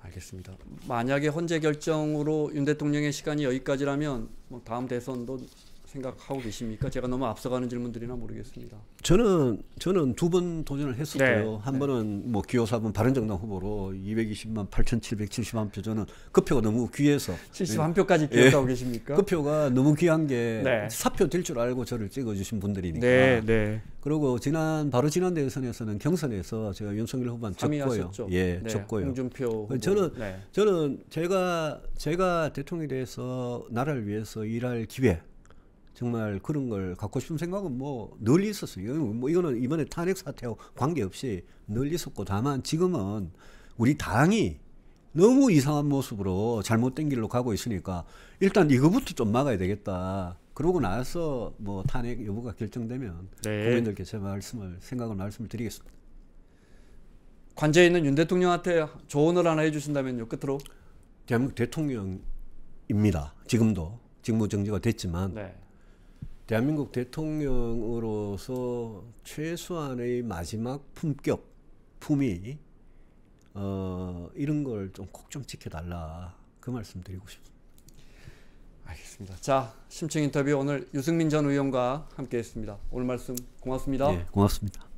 알겠습니다. 만약에 헌재 결정으로 윤 대통령의 시간이 여기까지라면 뭐 다음 대선도 생각하고 계십니까? 제가 너무 앞서가는 질문들이나 모르겠습니다. 저는 두 번 도전을 했었고요. 네. 한 번은 뭐 기호 4번 바른정당 후보로 220만 8,770만 표 저는 그 표가 너무 귀해서 71표까지 기억하고 계십니까? 그 표가 너무 귀한 게 네. 사표 될 줄 알고 저를 찍어주신 분들이니까. 네. 그리고 바로 지난 대선에서는 경선에서 제가 윤석열 후보한 졌고요. 예, 졌고요. 홍준표 후보. 저는 제가 대통령이 돼서 나라를 위해서 일할 기회 정말 그런 걸 갖고 싶은 생각은 뭐 늘 있었어요. 이거는 이번에 탄핵 사태하고 관계없이 늘 있었고 다만 지금은 우리 당이 너무 이상한 모습으로 잘못된 길로 가고 있으니까 일단 이거부터 좀 막아야 되겠다. 그러고 나서 뭐 탄핵 여부가 결정되면 국민들께 제 생각을 말씀을 드리겠습니다. 관저에 있는 윤 대통령한테 조언을 하나 해주신다면요. 끝으로. 대한민국 대통령입니다. 지금도 직무 정지가 됐지만 대한민국 대통령으로서 최소한의 마지막 품위 이런 걸 좀 꼭 좀 지켜달라 그 말씀 드리고 싶습니다. 알겠습니다. 자, 심층 인터뷰 오늘 유승민 전 의원과 함께했습니다. 오늘 말씀 고맙습니다. 네, 고맙습니다.